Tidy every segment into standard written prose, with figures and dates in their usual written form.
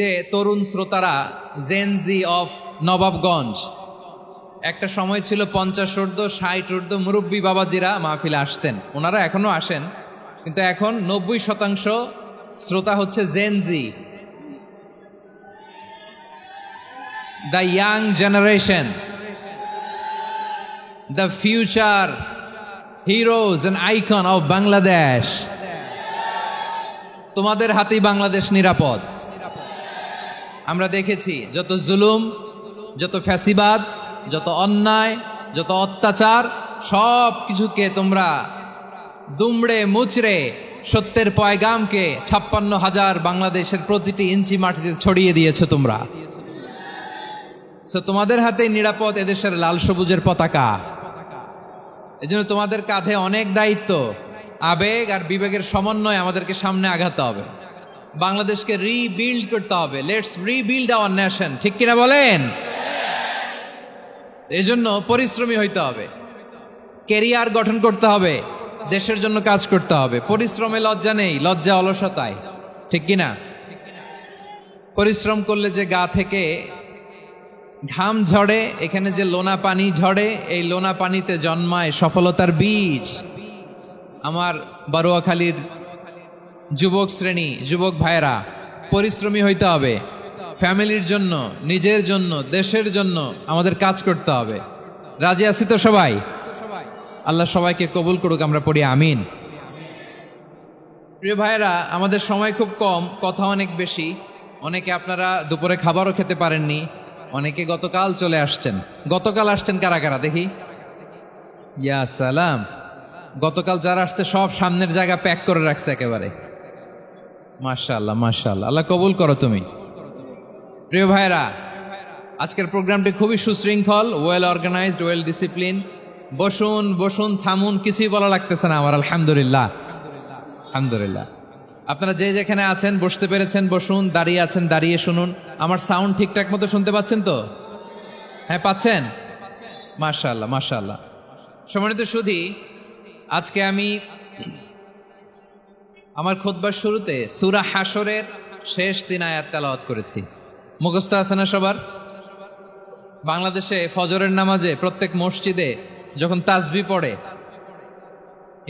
যে তরুণ শ্রোতারা Gen Z of Nawabganj, একটা সময় ছিল 50 ঊর্ধ্ব 60 ঊর্ধ্ব মুরব্বী বাবাজিরা মাহফিলে আসতেন, ওনারা এখনো আসেন, কিন্তু এখন 90% শ্রোতা হচ্ছে Gen Z, the young generation, the future heroes and icon of Bangladesh. তোমাদের হাতেই বাংলাদেশ নিরাপদ। আমরা দেখেছি যত জুলুম, যত ফ্যাসিবাদ, যত অন্যায়, যত অত্যাচার, সব কিছুকে তোমরা দুমড়ে মুচড়ে সত্যের পয়গামকে 56,000 বাংলাদেশের প্রতিটি ইঞ্চি মাটিতে ছড়িয়ে দিয়েছো তোমরা। তোমাদের হাতে নিরাপদ এদেশের লাল সবুজের পতাকা। এজন্য তোমাদের কাঁধে অনেক দায়িত্ব, আবেগ আর বিবেকের সমন্বয়ে আমাদেরকে সামনে আগাতে হবে, বাংলাদেশকে রিবিল্ড করতে হবে। লেটস রিবিল্ড আওয়ার নেশন, ঠিক কিনা বলেন? এজন্য পরিশ্রমী হইতে হবে, ক্যারিয়ার গঠন করতে হবে, দেশের জন্য কাজ করতে হবে। পরিশ্রমে লজ্জা নেই, লজ্জা অলসতায়, ঠিক কিনা? পরিশ্রম করলে যে গা থেকে ঘাম ঝরে, এখানে যে লোনা পানি ঝরে, এই লোনা পানিতে জন্মায় সফলতার বীজ। আমার বারুয়াখালীর যুবক শ্রেণী, যুবক ভাইরা, পরিশ্রমী হইতে হবে, ফ্যামিলির জন্য, নিজের জন্য, দেশের জন্য আমাদের কাজ করতে হবে। রাজি আছি তো সবাই? আল্লাহ সবাইকে কবুল করুক, আমরা পড়ি আমিন। প্রিয় ভাইরা, আমাদের সময় খুব কম, কথা অনেক বেশি। অনেকে আপনারা দুপুরে খাবারও খেতে পারেননি, অনেকে গতকাল চলে আসছেন। গতকাল আসছেন কারা কারা দেখি? ইয়া সালাম। গতকাল যারা আসছে সব সামনের জায়গা প্যাক করে রাখছে একেবারে। মাশাআল্লাহ, মাশাআল্লাহ, আল্লাহ কবুল করো তুমি। প্রিয় ভাইরা, আজকের প্রোগ্রামটি খুবই সুশৃঙ্খল, ওয়েল অর্গানাইজড, ওয়েল ডিসিপ্লিন। বসুন বসুন, থামুন, কিছুই বলা লাগতেছে না আমার। আলহামদুলিল্লাহ, আলহামদুলিল্লাহ। আপনারা যে যেখানে আছেন বসতে পেরেছেন বসুন, দাঁড়িয়ে আছেন দাঁড়িয়ে শুনুন। আমার সাউন্ড ঠিকঠাক মতো শুনতে পাচ্ছেন তো? হ্যাঁ, পাচ্ছেন? মাশাআল্লাহ, মাশাআল্লাহ। সম্মানিত সুধী, আজকে আমি আমার খুতবার শুরুতে সূরা হাশরের শেষ 3 আয়াত তেলাওয়াত করেছি। মুখস্থ আছে না সবার? বাংলাদেশে ফজরের নামাজে প্রত্যেক মসজিদে যখন তাসবিহ পড়ে,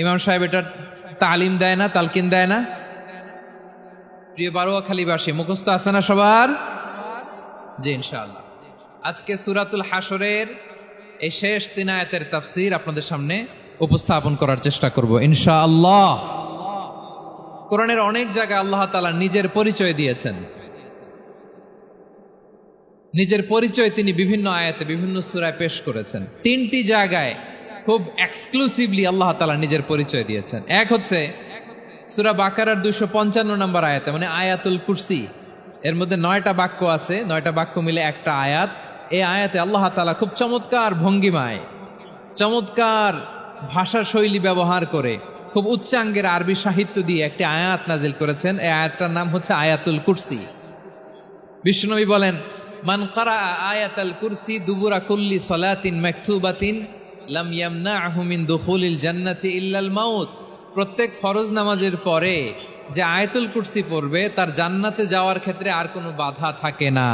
ইমাম সাহেব এটা তালিম দেয় না, তালকিন দেয় না? প্রিয় বারুয়াখালীবাসী, মুখস্থ আছে না সবার? জি, ইনশাআল্লাহ। আজকে সূরাতুল হাশরের এই শেষ 3 আয়াতের তাফসীর আপনাদের সামনে উপস্থাপন করার চেষ্টা করব ইনশাআল্লাহ। কোরআনের অনেক জায়গায় আল্লাহ তাআলা নিজের পরিচয় দিয়েছেন। নিজের পরিচয় তিনি বিভিন্ন আয়াতে, বিভিন্ন সূরায় পেশ করেছেন। 3টি জায়গায় খুব এক্সক্লুসিভলি আল্লাহ তাআলা নিজের পরিচয় দিয়েছেন। এক হচ্ছে সূরা বাকারার 255 নম্বর আয়াতে, মানে আয়াতুল কুরসি। এর মধ্যে 9টা বাক্য আছে, 9টা বাক্য মিলে একটা আয়াত। এই আয়াতে আল্লাহ তাআলা খুব চমৎকার ভঙ্গিমায়, চমৎকার ভাষা শৈলী ব্যবহার করে, খুব উচ্চাঙ্গের আরবি সাহিত্য দিয়ে একটি আয়াত নাজিল করেছেন। এই আয়াতটার নাম হচ্ছে আয়াতুল কুরসি। বিশ্বনবী বলেন, মান কারা আয়াতুল কুরসি দুবুরা কুল্লি সালাতিন মাকতুবাতিন লাম ইয়ামনাহু মিন দুখুলিল জান্নাতি ইল্লাল মাউত। প্রত্যেক ফরজ নামাজের পরে যে আয়াতুল কুরসি পড়বে তার জান্নাতে যাওয়ার ক্ষেত্রে আর কোনো বাধা থাকে না,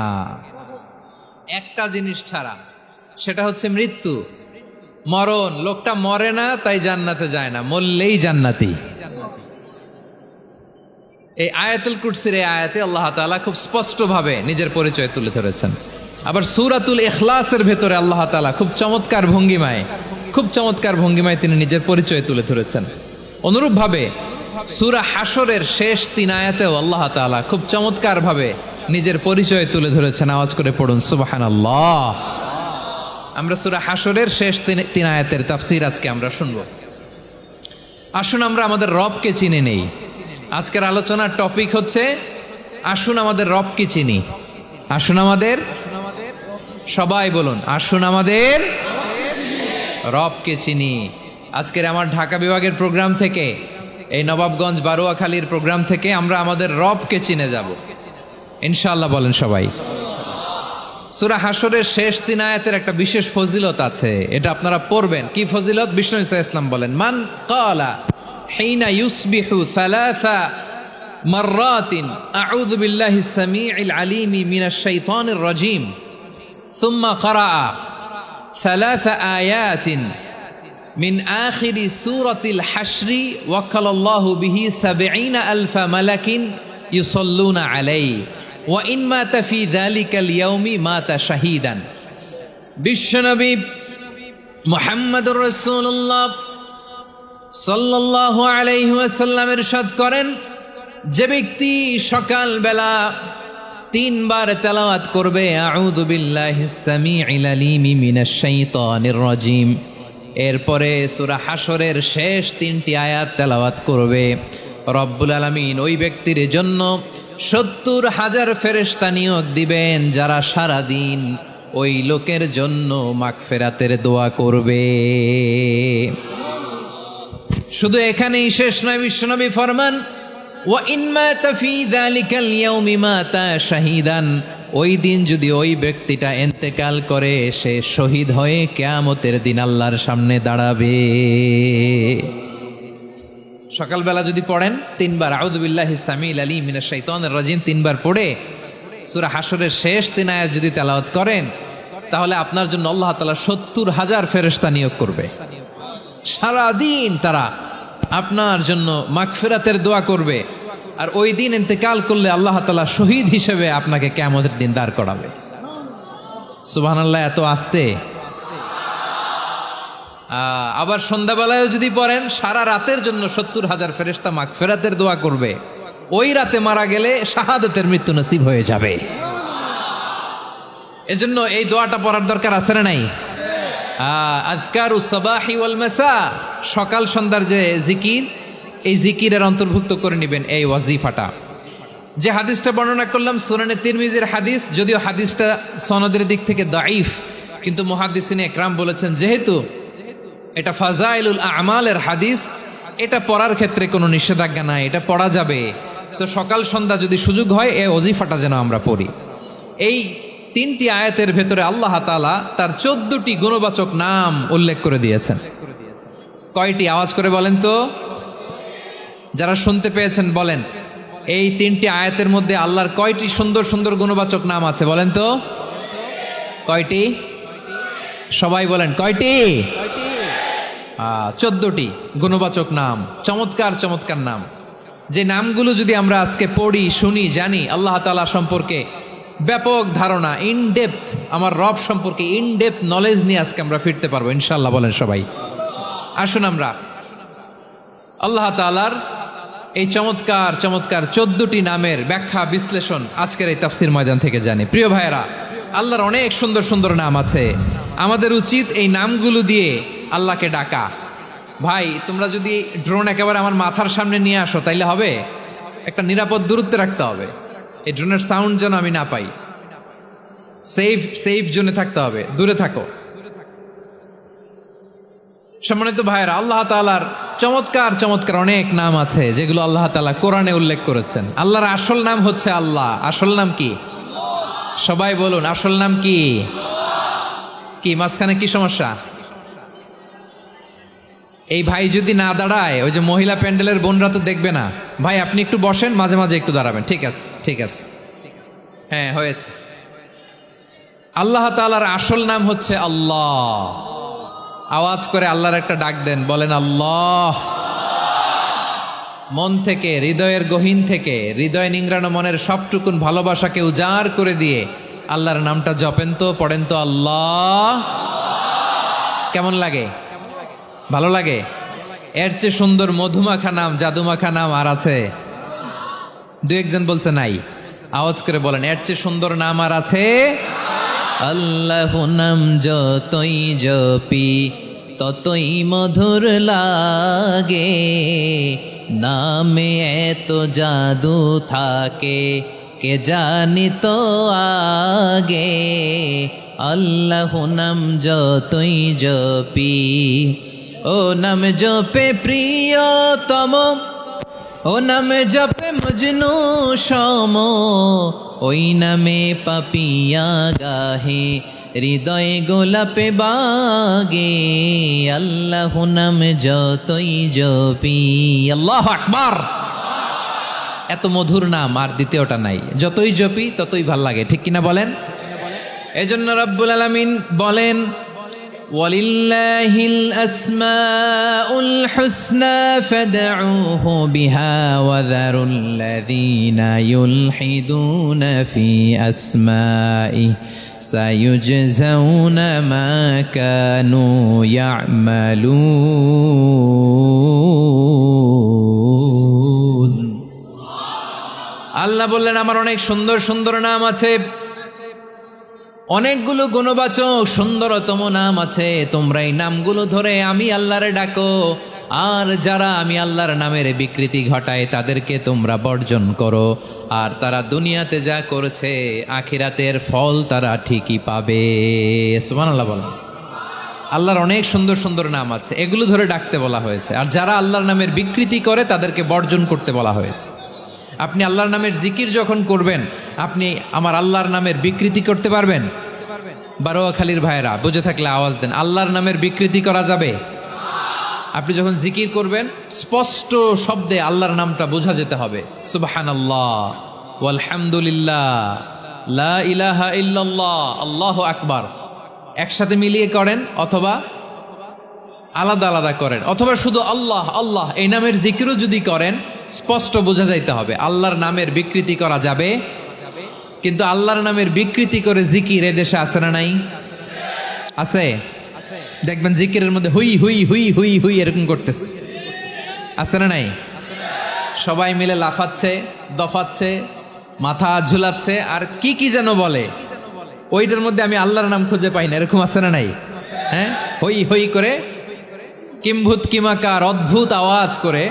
একটা জিনিস ছাড়া, সেটা হচ্ছে মৃত্যু, মরণ। লোকটা মরে না তাই জান্নাতে যায় না, মরলেই জান্নাতি। এই আয়াতুল কুরসির এই আয়াতে আল্লাহ তাআলা খুব স্পষ্টভাবে নিজের পরিচয় তুলে ধরেছেন। আবার সূরাতুল ইখলাসের ভেতরে আল্লাহ তাআলা খুব চমৎকার ভঙ্গিমায় তিনি নিজের পরিচয় তুলে ধরেছেন। অনুরূপভাবে সূরা হাশরের শেষ 3 আয়াতেও আল্লাহ তাআলা খুব চমৎকার ভাবে নিজের পরিচয় তুলে ধরেছেন। আওয়াজ করে পড়ুন সুবহানাল্লাহ। আমরা সূরা হাশরের শেষ 3 আয়াতের তাফসীর আজকে আমরা শুনব। আসুন আমরা আমাদের রবকে চিনে নেই। আজকের আলোচনার টপিক হচ্ছে আসুন আমাদের রবকে চিনি। আসুন আমাদের, সবাই বলুন, আসুন আমাদের রবকে চিনি। আজকের আমার ঢাকা বিভাগের প্রোগ্রাম থেকে, এই নবাবগঞ্জ বারুয়াখালীর প্রোগ্রাম থেকে আমরা আমাদের রবকে চিনে যাব ইনশাআল্লাহ। বলেন সবাই। সূরা হাশরের শেষ 3 আয়াতের একটা বিশেষ ফজিলত আছে, এটা আপনারা পড়বেন। কি ফজিলত? বিষ্ণু ইসা ইসলাম বলেন, মান ক্বালা হিনা ইউসবিহু সালাসা মাররাতিন আউযু বিল্লাহিস সামিউল আলিম মিনাশ শাইতানির রাজীম সুম্মা ক্বারা ثلاث آيات من آخر سورة الحشر وكل الله به 70,000 ملك يصلون عليه وإن مات في ذلك اليوم مات شهيدا বিশ্বনবী মুহাম্মদুর রাসূলুল্লাহ সাল্লাল্লাহু আলাইহি ওয়াসাল্লাম ইরশাদ করেন, যে ব্যক্তি সকাল বেলা 3 বার তেলাওয়াত করবে আউযু বিল্লাহিস সামিউল আলিম মিনাশ শাইতানির রাজীম, এরপরে সূরা হাশরের শেষ 3টি আয়াত তেলাওয়াত করবে, রব্বুল আলামিন ওই ব্যক্তির জন্য 70,000 ফেরেশতা নিয়োগ দিবেন যারা সারা দিন ওই লোকের জন্য মাগফিরাতের দোয়া করবে। শুধু এখানেই শেষ নয়, বিশ্বনবী ফরমান ওয়া ইন মাতা ফি যালিকাল ইয়াউমি মাতা শাহীদান, ওই দিন যদি ওই ব্যক্তিটা ইন্তেকাল করে সে শহীদ হয়ে কিয়ামতের দিন আল্লাহর সামনে দাঁড়াবে। সকালবেলা যদি পড়েন 3 বার আউযু বিল্লাহিস সামিউল আলিম মিনাশ শাইতানির রাজীম 3 বার পড়ে সূরা হাশরের শেষ 3 আয়াত যদি তেলাওয়াত করেন, তাহলে আপনার জন্য আল্লাহ তাআলা 70,000 ফেরেশতা নিয়োগ করবে। সারা দিন তারা আপনার জন্য মাগফিরাতের দোয়া করবে, আর ওই দিন ইন্তেকাল করলে আল্লাহ তাআলা শহীদ হিসেবে আপনাকে কিয়ামতের দিন দাঁড় করাবে। সুবহানাল্লাহ, এত আস্তে। আবার সন্ধ্যাবেলায় যদি পড়েন, সারা রাতের জন্য 70,000 ফেরেশতা মাগফিরাতের দোয়া করবে। ওই রাতে মারা গেলে শাহাদাতের মৃত্যু নসিব হয়ে যাবে। এজন্য এই দোয়াটা পড়ার দরকার আছে না নাই? আযকারুস সাবাহি ওয়াল মাসা, সকাল সন্ধ্যার যে জিকির, এই জিকিরের অন্তর্ভুক্ত করে নেবেন এই ওয়াজিফাটা। যে হাদিসটা বর্ণনা করলাম সুনানে তিরমিজির হাদিস, যদিও হাদিসটা সনদের দিক থেকে দাঈফ, কিন্তু মুহাদ্দিসিনে একরাম বলেছেন যেহেতু এটা ফাজাইলুল আমালের হাদিস, এটা পড়ার ক্ষেত্রে কোনো নিষেধাজ্ঞা নাই, এটা পড়া যাবে। তো সকাল সন্ধ্যা যদি সুযোগ হয় এই ওয়াজিফাটা যেন আমরা পড়ি। এই 3টি আয়াতের ভেতরে আল্লাহ তাআলা তার 14টি গুণবাচক নাম উল্লেখ করে দিয়েছেন। কয়টি? আওয়াজ করে বলেন তো, যারা শুনতে পেয়েছেন বলেন। এই 3টি আয়াতের মধ্যে আল্লাহর কয়টি সুন্দর সুন্দর গুণবাচক নাম আছে বলেন তো? কয়টি? সবাই বলেন কয়টি? 14টি গুণবাচক নাম, চমৎকার চমৎকার নাম। যে নামগুলো যদি আমরা আজকে পড়ি, শুনি, জানি, আল্লাহ তাআলা সম্পর্কে ব্যাপক ধারণা, ইন ডেপথ, আমার রব সম্পর্কে ইন ডেপথ নলেজ নিয়ে আজকে আমরা ফিরতে পারবো ইনশাআল্লাহ। বলেন সবাই। আসুন আমরা আল্লাহ তাআলার এই চমৎকার চমৎকার 14টি নামের ব্যাখ্যা বিশ্লেষণ আজকের এই তাফসীর ময়দান থেকে জানি। প্রিয় ভাইয়েরা, আল্লাহর অনেক সুন্দর সুন্দর নাম আছে। আমাদের উচিত এই নামগুলো দিয়ে আল্লাহকে ডাকা। ভাই, তোমরা যদি ড্রোন একেবারে আমার মাথার সামনে নিয়ে আসো তাইলে হবে? একটা নিরাপদ দূরত্বে রাখতে হবে, এই ড্রোনের সাউন্ড যেন আমি না পাই। সেফ জোনে থাকতে হবে, দূরে থাকো। সম্মানিত ভাইয়েরা, আল্লাহ তাআলার চমৎকার চমৎকার অনেক নাম আছে যেগুলো আল্লাহ তাআলা কোরআনে উল্লেখ করেছেন। আল্লাহর আসল নাম হচ্ছে আল্লাহ। আসল নাম কি? সবাই বলুন, আসল নাম কি? কি মাঝখানে কি সমস্যা? এই ভাই যদি না দাঁড়ায়, ওই যে মহিলা প্যান্ডেলের বোনরা তো দেখবে না। ভাই আপনি একটু বসেন, মাঝে মাঝে একটু দাঁড়াবেন। ঠিক আছে, ঠিক আছে, হ্যাঁ হয়েছে। আল্লাহ তাআলার আসল নাম হচ্ছে আল্লাহ। আওয়াজ করে আল্লাহর একটা ডাক দেন, বলেন আল্লাহ। মন থেকে, হৃদয়ের গহীন থেকে, হৃদয় নিংড়ানো মনের সবটুকুন ভালোবাসাকে উজাড় করে দিয়ে আল্লাহর নামটা জপেন তো, পড়েন তো আল্লাহ। কেমন লাগে? ভালো লাগে? এর চেয়ে সুন্দর মধুমাখা নাম, জাদুমাখা নাম আর আছে? 2-1 বলছে নাই। আওয়াজ করে বলেন, এর চেয়ে সুন্দর নাম আর আছে? আল্লাহ নাম যতই জপি ততই মধুর লাগে, নামে এত জাদু থাকে কে জানি তো আগে। আল্লাহ নাম যতই জপি, ও নাম জপে প্রিয়তম, ও নামে জপে মজনু সম, ওই নামে পাপিয়া গাহে হৃদয় গোলাপে বাগে। আল্লাহু নাম যতই জপি। আল্লাহু আকবার। এত মধুর নাম আর দ্বিতীয়টা নাই, যতই জপি ততই ভাল লাগে, ঠিক কিনা বলেন? এজন্য রব্বুল আলামিন বলেন ওয়ালিল্লাহিল আসমাউল হুসনা ফাদউহু বিহা ওয়া যারুল্লাযীনা ইউলহিদুনা ফি আসমাইহি সায়ুজজাউনা মা কানু ইয়া'মালুন। আল্লাহ বললেন আমার অনেক সুন্দর সুন্দর নাম আছে, অনেকগুলো গুণবাচক সুন্দরতম নাম আছে, তোমরা এই নামগুলো ধরে আমি আল্লাহরে ডাকো, আর যারা আমি আল্লাহর নামের বিকৃতি ঘটায় তাদেরকে তোমরা বর্জন করো, আর তারা দুনিয়াতে যা করেছে আখিরাতের ফল তারা ঠিকই পাবে। সুবহানাল্লাহ বলেন। আল্লাহর অনেক সুন্দর সুন্দর নাম আছে, এগুলো ধরে ডাকতে বলা হয়েছে, আর যারা আল্লাহর নামের বিকৃতি করে তাদেরকে বর্জন করতে বলা হয়েছে। আপনি আল্লাহর নামের জিকির যখন করবেন, আপনি আমার আল্লাহর নামের বিকৃতি করতে পারবেন? বারোয়াখালীর ভাইরা বুঝে থাকলে আওয়াজ দেন, আল্লাহর নামের বিকৃতি করা যাবে? আপনি যখন জিকির করবেন স্পষ্ট শব্দে আল্লাহর নামটা বোঝা যেতে হবে। সুবহানাল্লাহ, ওয়ালহামদুলিল্লাহ, লা ইলাহা ইল্লাল্লাহ, আল্লাহু আকবার, একসাথে মিলিয়ে করেন অথবা আলাদা আলাদা করেন, অথবা শুধু আল্লাহ আল্লাহ এই নামের জিকিরও যদি করেন স্পষ্ট বোঝা যাইতে হবে। আল্লাহর নামের বিকৃতি করা যাবে, কিন্তু আল্লাহর নামের বিকৃতি করে জিকির এদেশে আছে না নাই? আছে। দেখবেন জিকিরের মধ্যে হুই হুই হুই হুই হুই এরকম করতেছে, আছে না নাই? সবাই মিলে লাফাচ্ছে, দফাচ্ছে, মাথা ঝুলাচ্ছে, আর কি কি যেন বলে, ওইটার মধ্যে আমি আল্লাহর নাম খুঁজে পাই না, এরকম আছে না নাই? হ্যাঁ, হই হই করে কিম্ভূত কিমাকার অদ্ভুত আওয়াজ করে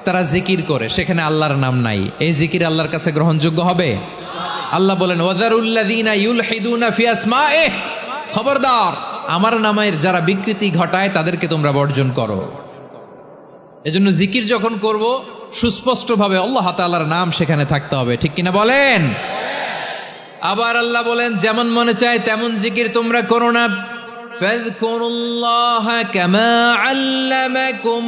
তারা জিকির করে, সেখানে আল্লাহর নাম নাই। এই জিকির আল্লাহর কাছে গ্রহণযোগ্য হবে? আল্লাহ বলেন ওয়াযারুল্লাযীনা ইউলহিদুনা ফি আসমাইহি, খবরদার আমার নামের যারা বিকৃতি ঘটায় তাদেরকে তোমরা বর্জন করো। এজন্য জিকির যখন করব সুস্পষ্টভাবে আল্লাহ তাআলার নাম সেখানে থাকতে হবে, ঠিক কিনা বলেন? আবার আল্লাহ বলেন যেমন মনে চায় তেমন জিকির তোমরা করো না। ফাযকুরুল্লাহা কামা আল্লামাকুম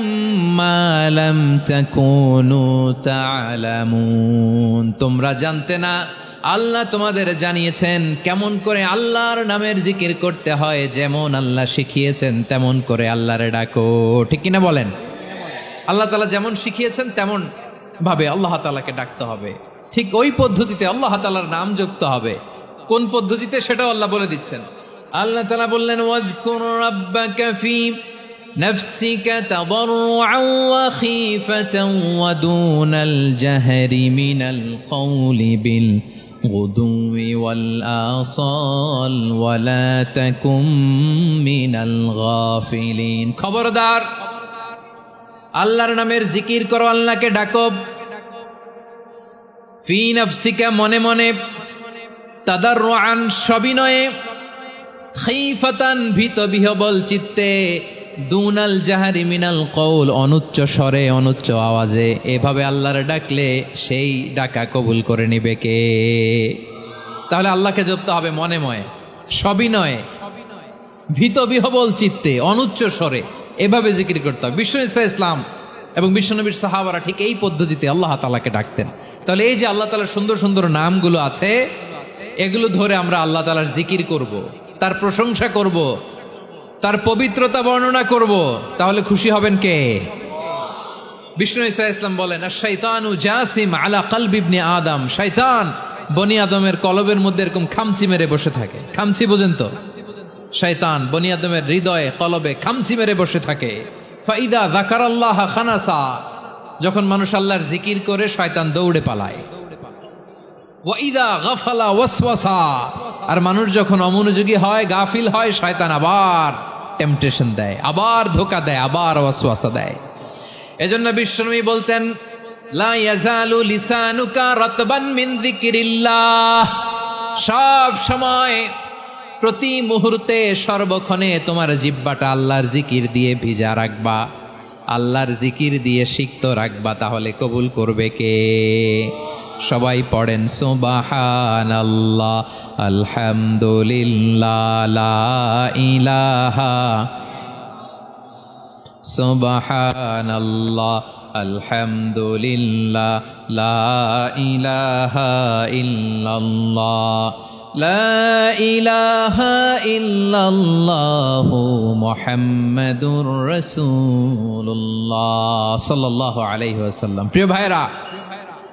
মা লাম তাকুনু তা'লামুন, তোমরা জানতে না, আল্লাহ তোমাদের জানিয়েছেন কেমন করে আল্লাহর নামের জিকির করতে হয়, যেমন আল্লাহ শিখিয়েছেন তেমন করে আল্লাহরে ডাকো, ঠিক কিনা বলেন? আল্লাহ তাআলা যেমন শিখিয়েছেন তেমন ভাবে আল্লাহ তাআলাকে ডাকতে হবে, ঠিক ওই পদ্ধতিতে আল্লাহ তাআলার নাম যুক্ত হবে। কোন পদ্ধতিতে সেটাও আল্লাহ বলে দিচ্ছেন। আল্লাহ তাআলা বললেন ওয়াজকুর রাব্বাকা ফি নাফসিকা তাদাররুআন ওয়া খীফাতান ওয়া দুনাল জাহরি মিনাল কওলি বিল গুদুই ওয়াল আসাল ওয়া লা তাকুম মিনাল গাফিলিন। খবরদার আল্লাহর নামের জিকির করো, আল্লাহকে ডাকো। ফি নাফসিকা মনে মনে, তাদাররুআন সবিনয়ে, খীফাতান ভীত বিহবল চিত্তে, দুনাল জাহারি মিনাল কওল অনুচ্চ স্বরে অনুচ্চ আওয়াজে। এভাবে আল্লাহর ডাকলে সেই ডাকা কবুল করে নিবে কে? তাহলে আল্লাহকে জপতে হবে মনে মনে, সবিনয়ে, ভীত বিহবল চিত্তে, অনুচ্চ স্বরে, এভাবে জিকির করতে হবে। বিষ্ণু ইসলাম এবং বিশ্বনবীর সাহাবারা ঠিক এই পদ্ধতিতে আল্লাহ তাআলাকে ডাকতেন। তাহলে এই যে আল্লাহ তাআলার সুন্দর সুন্দর নামগুলো আছে, এগুলো ধরে আমরা আল্লাহ তাআলার জিকির করব, তার প্রশংসা করব, তার পবিত্রতা বর্ণনা করব, তাহলে খুশি হবেন কে? বিষ্ণু ইসলাম বলেন আশ-শাইতানু জাসিম আলা কলবি ইবনে আদম, শয়তান বনি আদমের কলবের মধ্যে এরকম খামচি মেরে বসে থাকে। খামচি বোঝেন তো? শয়তান বনি আদমের হৃদয়ে কলবে খামচি মেরে বসে থাকে। ফাইদা যাকারাল্লাহ খানাসা, যখন মানুষ আল্লাহর জিকির করে শয়তান দৌড়ে পালায়। ওয়াইদা গাফালা ওয়াসওয়াসা, আর মানুষ যখন অমনোযোগী হয়, গাফিল হয়, শয়তান আবার টেম্পটেশন দেয়, আবার ধোঁকা দেয়, আবার ওয়াসওয়াসা দেয়। এজন্য বিশ্বনবী বলতেন লা ইয়াজালু লিসানুকা রাতবান মিন যিকরিল্লাহ, সব সময় প্রতি মুহূর্তে সর্বক্ষণে তোমার জিহ্বাটা আল্লাহর জিকির দিয়ে ভিজা রাখবা, আল্লাহর জিকির দিয়ে সিক্ত রাখবা, তাহলে কবুল করবে কে? সবাই পড়েন সুবহানাল্লাহ, আলহামদুলিল্লাহ, লা ইলাহা, সুবহানাল্লাহ, আলহামদুলিল্লাহ, লা ইলাহা ইল্লাল্লাহ, লা ইলাহা ইল্লাল্লাহু মুহাম্মাদুর রাসূলুল্লাহ সাল্লাল্লাহু আলাইহি ওয়াসাল্লাম। প্রিয় ভাইরা,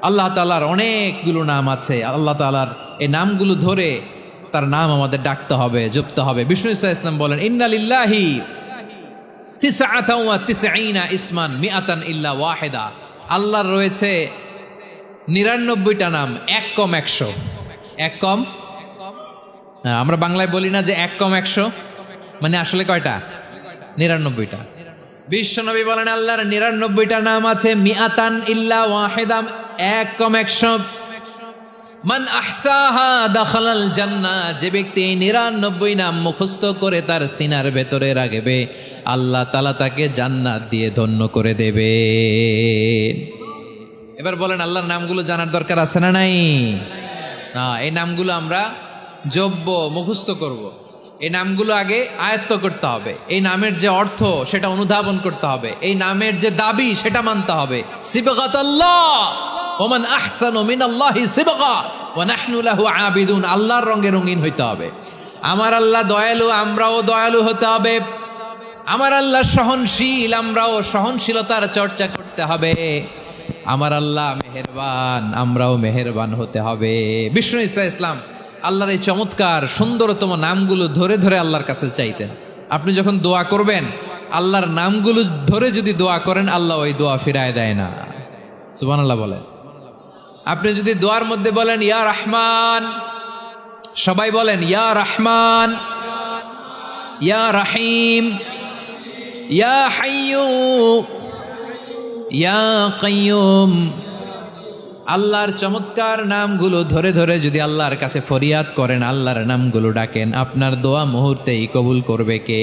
আল্লাহ তাআলার অনেকগুলো নাম আছে। আল্লাহ তাআলার এই নামগুলো ধরে তার নাম আমাদের ডাকতে হবে, জপতে হবে। বিষ্ণু ইসলাম বলেন, ইন্না লিল্লাহি তিসআতাও ওয়া তিসঈনা ইসমান মিআতান ইল্লা ওয়াহিদা। আল্লাহর রয়েছে 99টা নাম, এক কম 100। এক কম, আমরা বাংলায় বলি না যে এক কম 100, মানে আসলে কয়টা? 99টা। বিশ্বনবী বলেন আল্লাহর 99টা নাম আছে, মিআতান ইল্লা ওয়াহিদা, এক কম 100। মান আহসাহা দাখালাল জান্নাহ, যে ব্যক্তি 99 নাম মুখস্থ করে তার সিনার ভেতরে রাখবে, আল্লাহ তাআলা তাকে জান্নাত দিয়ে ধন্য করে দেবে। এবার বলেন, আল্লাহর নামগুলো জানার দরকার আছে না নাই? না, এই নামগুলো আমরা জপব, মুখস্থ করব। এই নামগুলো আগে আয়ত্ত করতে হবে। এই নামের যে অর্থ সেটা অনুধাবন করতে হবে। এই নামের যে দাবি সেটা মানতে হবে। সিবগাতাল্লাহ ওমান আহসানু মিনাল্লাহি সিবগা ওয়া নাহনু লাহু আবিদুন। আল্লাহর রঙে রঙিন হইতে হবে। আমার আল্লাহ দয়ালু, আমরাও দয়ালু হতে হবে। আমার আল্লাহ সহনশীল, আমরাও সহনশীলতার চর্চা করতে হবে। আমার আল্লাহ মেহেরবান, আমরাও মেহেরবান হতে হবে। বিষ্ণু ইসলাম আল্লাহর এই চমৎকার সুন্দরতম নামগুলো ধরে ধরে আল্লাহর কাছে চাইতেন। আপনি যখন দোয়া করবেন, আল্লাহর নামগুলো ধরে যদি দোয়া করেন, আল্লাহ ওই দোয়া ফিরায় দেয় না। সুবহানাল্লাহ বলেন। আপনি যদি দোয়ার মধ্যে বলেন ইয়া রহমান, সবাই বলেন ইয়া রহমান, ইয়া রহিম, ইয়া হাইয়্যু, ইয়া কাইয়্যুম। আল্লাহর চমৎকার নামগুলো ধরে ধরে যদি আল্লাহর কাছে ফরিয়াদ করেন, আল্লাহর নামগুলো ডাকেন, আপনার দোয়া মুহূর্তেই কবুল করবে কে?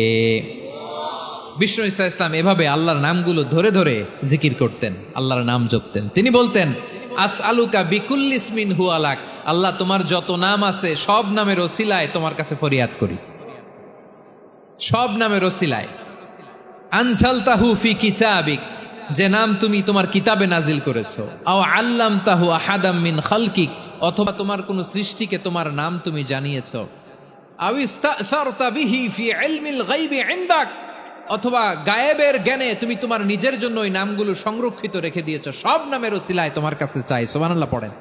বিষ্ণু ইসলাম এভাবে আল্লাহর নামগুলো ধরে ধরে জিকির করতেন, আল্লাহর নাম জপতেন। তিনি বলতেন, আসআলুকা বিকুল্লি ইসমিন হুয়া লাক, আল্লাহ তোমার যত নাম আছে সব নামের ওসিলায় তোমার কাছে ফরিয়াদ করি, সব নামের ওসিলায়। আনজালতাহু ফি কিতাবিক, যে নাম তুমি তোমার কিতাবে নাজিল করেছো। আও আল্লামতাহু আহাদাম মিন খালকিক, অথবা তোমার কোন সৃষ্টিকে তোমার নাম তুমি জানিয়েছো। আও ইস্তাসারতা বিহি ফি ইলমিল গায়বি ইনদাক, অথবা গায়েবের জ্ঞানে তুমি তোমার নিজের জন্য ওই নামগুলো সংরক্ষিত রেখে দিয়েছো। সব নামের ওসিলায় তোমার কাছে চাই। সুবহানাল্লাহ পড়েন।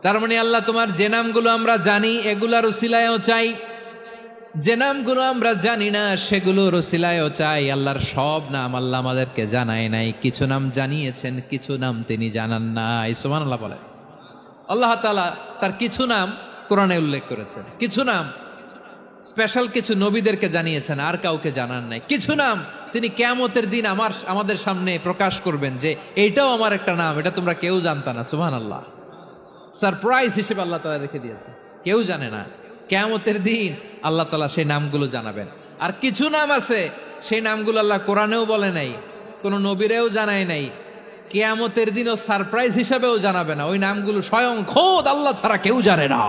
তার মানে আল্লাহ তোমার যে নামগুলো আমরা জানি এগুলার ওসিলায়ও চাই, যে নামগুলো আমরা জানি না সেগুলোর ওসিলায়ও চাই। আল্লাহর সব নাম আল্লাহ আমাদেরকে জানায় নাই, কিছু নাম জানিয়েছেন, কিছু নাম তিনি জানান নাই। সুবহানাল্লাহ বলেন। আল্লাহ তাআলা তার কিছু নাম কোরআনে উল্লেখ করেছেন, কিছু নাম স্পেশাল কিছু নবীদেরকে জানিয়েছেন, আর কাউকে জানান নাই। কিছু নাম তিনি কিয়ামতের দিন আমাদের সামনে প্রকাশ করবেন যে এইটাও আমার একটা নাম, এটা তোমরা কেউ জানতা না। সুবহানাল্লাহ, সারপ্রাইজ হিসেবে আল্লাহ তাআলা রেখে দিয়েছে, কেউ জানে না। কিয়ামতের দিন আল্লাহ তাআলা সেই নামগুলো জানাবেন। আর কিছু নাম আছে সেই নামগুলো আল্লাহ কোরআনেও বলে নাই, কোন নবীরেও জানায় নাই, কিয়ামতের দিনও সারপ্রাইজ হিসেবেও জানাবে না। ওই নামগুলো স্বয়ং খোদ আল্লাহ ছাড়া কেউ জানে না।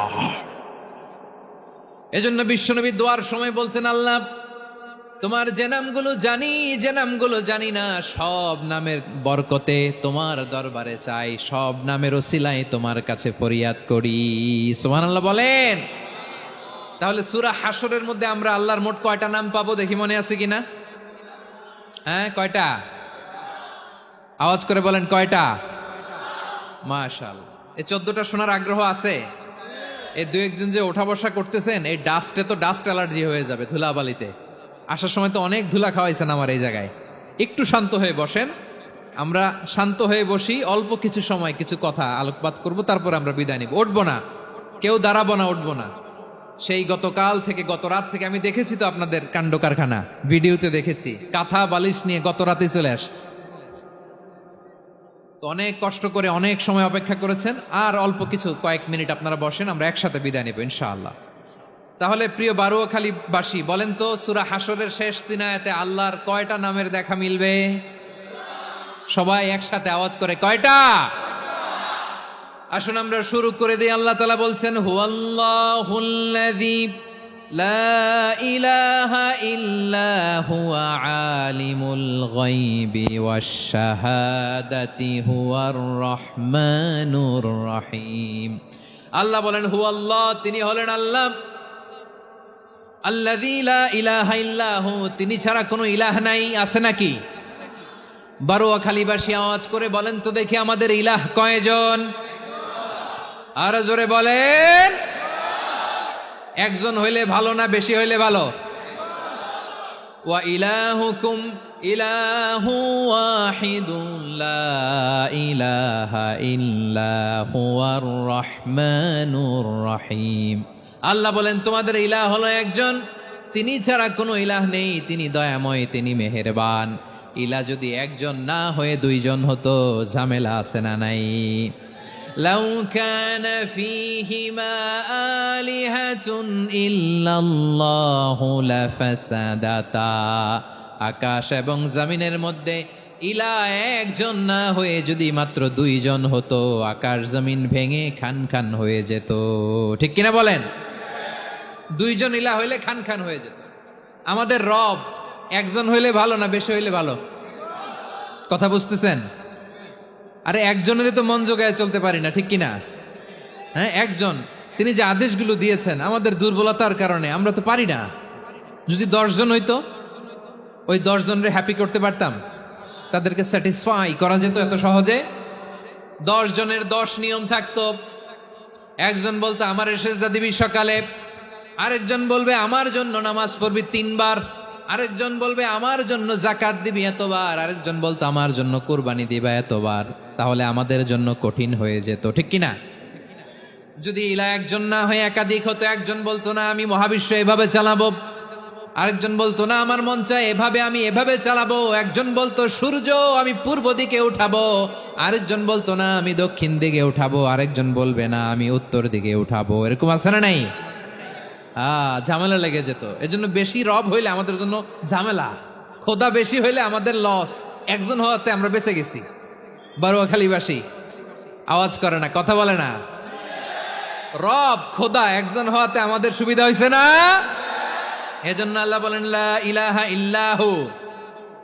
এজন্য বিশ্বনবী দোয়ার সময় বলতেন, আল্লাহ তোমার যে নামগুলো জানি, যে নামগুলো জানি না, সব নামের বরকতে তোমার দরবারে চাই, সব নামের ওসিলায় তোমার কাছে ফরিয়াদ করি। সুবহানাল্লাহ বলেন। তাহলে সূরা হাশরের মধ্যে আমরা আল্লাহর মোট কয়টা নাম পাবো দেখি, মনে আছে কিনা? হ্যাঁ, কয়টা? আওয়াজ করে বলেন, কয়টা? মাশাআল্লাহ। এই 14টা শোনার আগ্রহ আছে? এই দু একজন যে ওঠা বসা করতেছেন, এই ডাস্টে তো ডাস্ট অ্যালার্জি হয়ে যাবে, ধুলাবালিতে আসার সময় তো অনেক ধুলা খাওয়াইছেন আমার এই জায়গায়। একটু শান্ত হয়ে বসেন, আমরা শান্ত হয়ে বসি, অল্প কিছু সময় কিছু কথা আলোকপাত করব, তারপর আমরা বিদায় নিব। উঠবো না, কেউ দাঁড়াবো না, উঠবো না। সেই গতকাল থেকে, গত রাত থেকে আমি দেখেছি তো আপনাদের কাণ্ড কারখানা, ভিডিওতে দেখেছি, কাঁথা বালিশ নিয়ে গত রাতে চলে আসছে। তো অনেক কষ্ট করে অনেক সময় অপেক্ষা করেছেন, আর অল্প কিছু কয়েক মিনিট আপনারা বসেন, আমরা একসাথে বিদায় নেব ইনশাআল্লাহ। তাহলে প্রিয় বারুয়াখালীবাসী বলেন তো, সূরা হাশরের শেষ 3 আয়াতে আল্লাহর কয়টা নামের দেখা মিলবে? সবাই একসাথে আওয়াজ করে, কয়টা? আসুন আমরা শুরু করে দিই। আল্লাহ তাআলা বলছেন, হুয়াল্লাহুল্লাযী লা ইলাহা ইল্লা হুয়া আলিমুল গায়বি ওয়াশ শাহাদাতি হুয়ার রহমানুর রহিম। আল্লাহ বলেন হুয়াল্লাহ, তিনি হলেন আল্লাহ। আল্লাযী লা ইলাহা ইল্লাহু, তিনি ছাড়া কোনো ইলাহ নাই। আছে নাকি? বারোয়াখালীবাসী আওয়াজ করে বলেন তো দেখি আমাদের ইলাহ কয়জন? আর জোরে বলেন। একজন হইলে ভালো না বেশি হইলে ভালো? ওয়া ইলাহুকুম ইলাহু ওয়াহিদুন লা ইলাহা ইল্লা হুয়ার রহমানুর রহিম। আল্লাহ বলেন তোমাদের ইলাহ হলো একজন, তিনি ছাড়া কোনো ইলাহ নেই, তিনি দয়াময়, তিনি মেহেরবান। ইলাহ যদি একজন না হয়ে দুইজন হতো, ঝামেলা আছে না নাই? লাউ কানা ফীহিমা আলিহাতুন ইল্লাল্লাহু লাফাসাদাতা, আকাশ এবং জমিনের মধ্যে ইলাহ একজন না হয়ে যদি মাত্র দুইজন হতো, আকাশ জমিন ভেঙে খান খান হয়ে যেত। ঠিক কিনা বলেন? দুইজন ইলাহ হইলে খান খান হয়ে যেত। আমাদের রব একজন হইলে ভালো না বেশি হইলে ভালো? কথা বুঝতেছেন? আরে একজনেরই তো মন জোগায় চলতে পারি না, ঠিক কিনা? হ্যাঁ, একজন, তিনি যে আদেশগুলো দিয়েছেন আমাদের দুর্বলতার কারণে আমরা তো পারি না। যদি 10 জন হইতো, ওই 10 জনরে হ্যাপি করতে পারতাম, তাদেরকে স্যাটিসফাই করা যেত এত সহজে। 10 জনের 10 নিয়ম থাকতো। একজন বলতো আমার সেজদা দিবি সকালে, আরেকজন বলবে আমার জন্য নামাজ পড়বি 3 বার, আরেকজন বলবে আমার জন্য যাকাত দিবি এতবার, আরেকজন বলতো আমার জন্য কুরবানি দিবা এতবার। তাহলে আমাদের জন্য কঠিন হয়ে যেত, ঠিক কিনা? যদি ইলাহ একজন না হয়ে একাধিক হতো, একজন বলতো না আমি মহাবিশ্ব এভাবে চালাবো, আরেকজন বলতো না আমার মন চায় এভাবে, আমি এভাবে চালাবো, একজন বলতো সূর্য আমি পূর্ব দিকে উঠাবো, আরেকজন বলতো না আমি দক্ষিণ দিকে উঠাবো, আরেকজন বলবে না আমি উত্তর দিকে উঠাবো। এরকম আছে না নাই? ঝামেলা লেগে যেত। এজন্য বেশি রব হইলে আমাদের জন্য ঝামেলা, খোদা বেশি হইলে আমাদের লস। একজন হওয়াতে আমরা বেঁচে গেছি। বারোয়াখালীবাসী আওয়াজ করে না, কথা বলে না। রব খোদা একজন হওয়াতে আমাদের সুবিধা হয়েছে না? এজন্য আল্লাহ বলেন লা ইলাহা ইল্লাহু,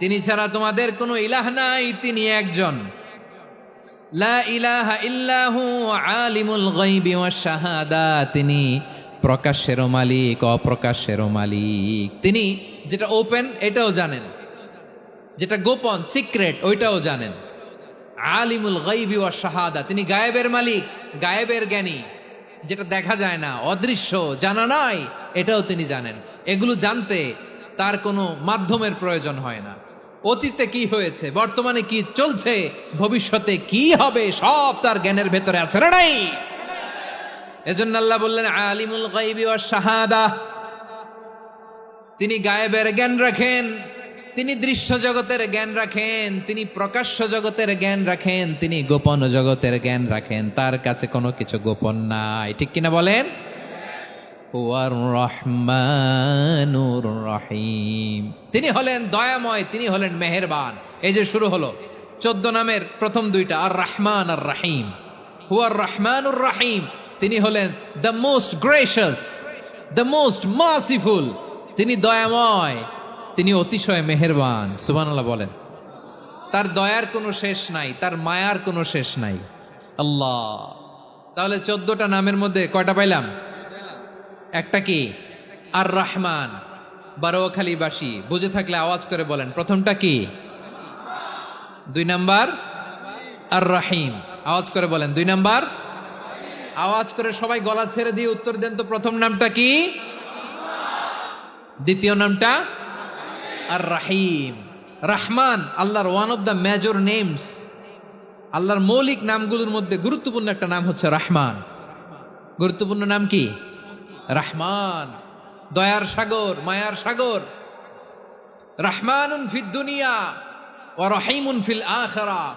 তিনি ছাড়া তোমাদের কোনো ইলাহ নাই, তিনি একজন। লা ইলাহা ইল্লাহু আলিমুল গায়বি ওয়াশ শাহাদা, তিনি প্রকাশ্যেরও মালিক অপ্রকাশ্যেরও মালিক। তিনি যেটা ওপেন এটাও জানেন, যেটা গোপন সিক্রেট ওইটাও জানেন। আলিমুল গায়বি ওয়াশ শাহাদা, তিনি গায়েবের মালিক, গায়েবের জ্ঞানী, যেটা দেখা যায় না, অদৃশ্য, জানা নাই, এটাও তিনি জানেন। এগুলো জানতে তার কোনো মাধ্যমের প্রয়োজন হয় না। অতীতে কি হয়েছে, বর্তমানে কি চলছে, ভবিষ্যতে কি হবে, সব তার জ্ঞানের ভেতরে আছে না নাই? এজন্য আল্লাহ বললেন আলিমুল গায়বি ওয়াশ শাহাদা, তিনি গায়েবের জ্ঞান রাখেন, তিনি দৃশ্য জগতের জ্ঞান রাখেন, তিনি প্রকাশ্য জগতের জ্ঞান রাখেন, তিনি গোপন জগতের জ্ঞান রাখেন। তার কাছে কোনো কিছু গোপন নাই, ঠিক কিনা বলেন? হুয়ার রহমানুর রহিম, তিনি হলেন দয়াময়, তিনি হলেন মেহেরবান। এই যে শুরু হলো 14 নামের প্রথম 2টা, আর রহমান আর রহিম। হুয়ার রহমানুর রহিম, তিনি হলেন the most gracious, the most merciful, তিনি দয়াময়, তিনি অতিশয় মেহেরবান। সুবহানাল্লাহ বলেন। তার দয়ার কোনো শেষ নাই, তার মায়ার কোনো শেষ নাই। আল্লাহ, তাহলে 14টা নামের মধ্যে কয়টা পাইলাম? একটা কি? আর রহমান। বারোয়াখালীবাসী বুঝে থাকলে আওয়াজ করে বলেন প্রথমটা কি? 2 নাম্বার আর রহিম। আওয়াজ করে বলেন 2 নাম্বার। আওয়াজ করে সবাই গলা ছেড়ে দিয়ে উত্তর দেন তো, প্রথম নামটা কি? দ্বিতীয় নামটা? আর রহিম। রহমান আল্লাহর one of the major names, আল্লাহর মৌলিক নামগুলোর মধ্যে গুরুত্বপূর্ণ একটা নাম হচ্ছে রহমান। গুরুত্বপূর্ণ নাম কি? রহমান, দয়ার সাগর, মায়ার সাগর। রহমানুন ফিদ দুনিয়া ওয়া রহিমুন ফিল আখিরাহ।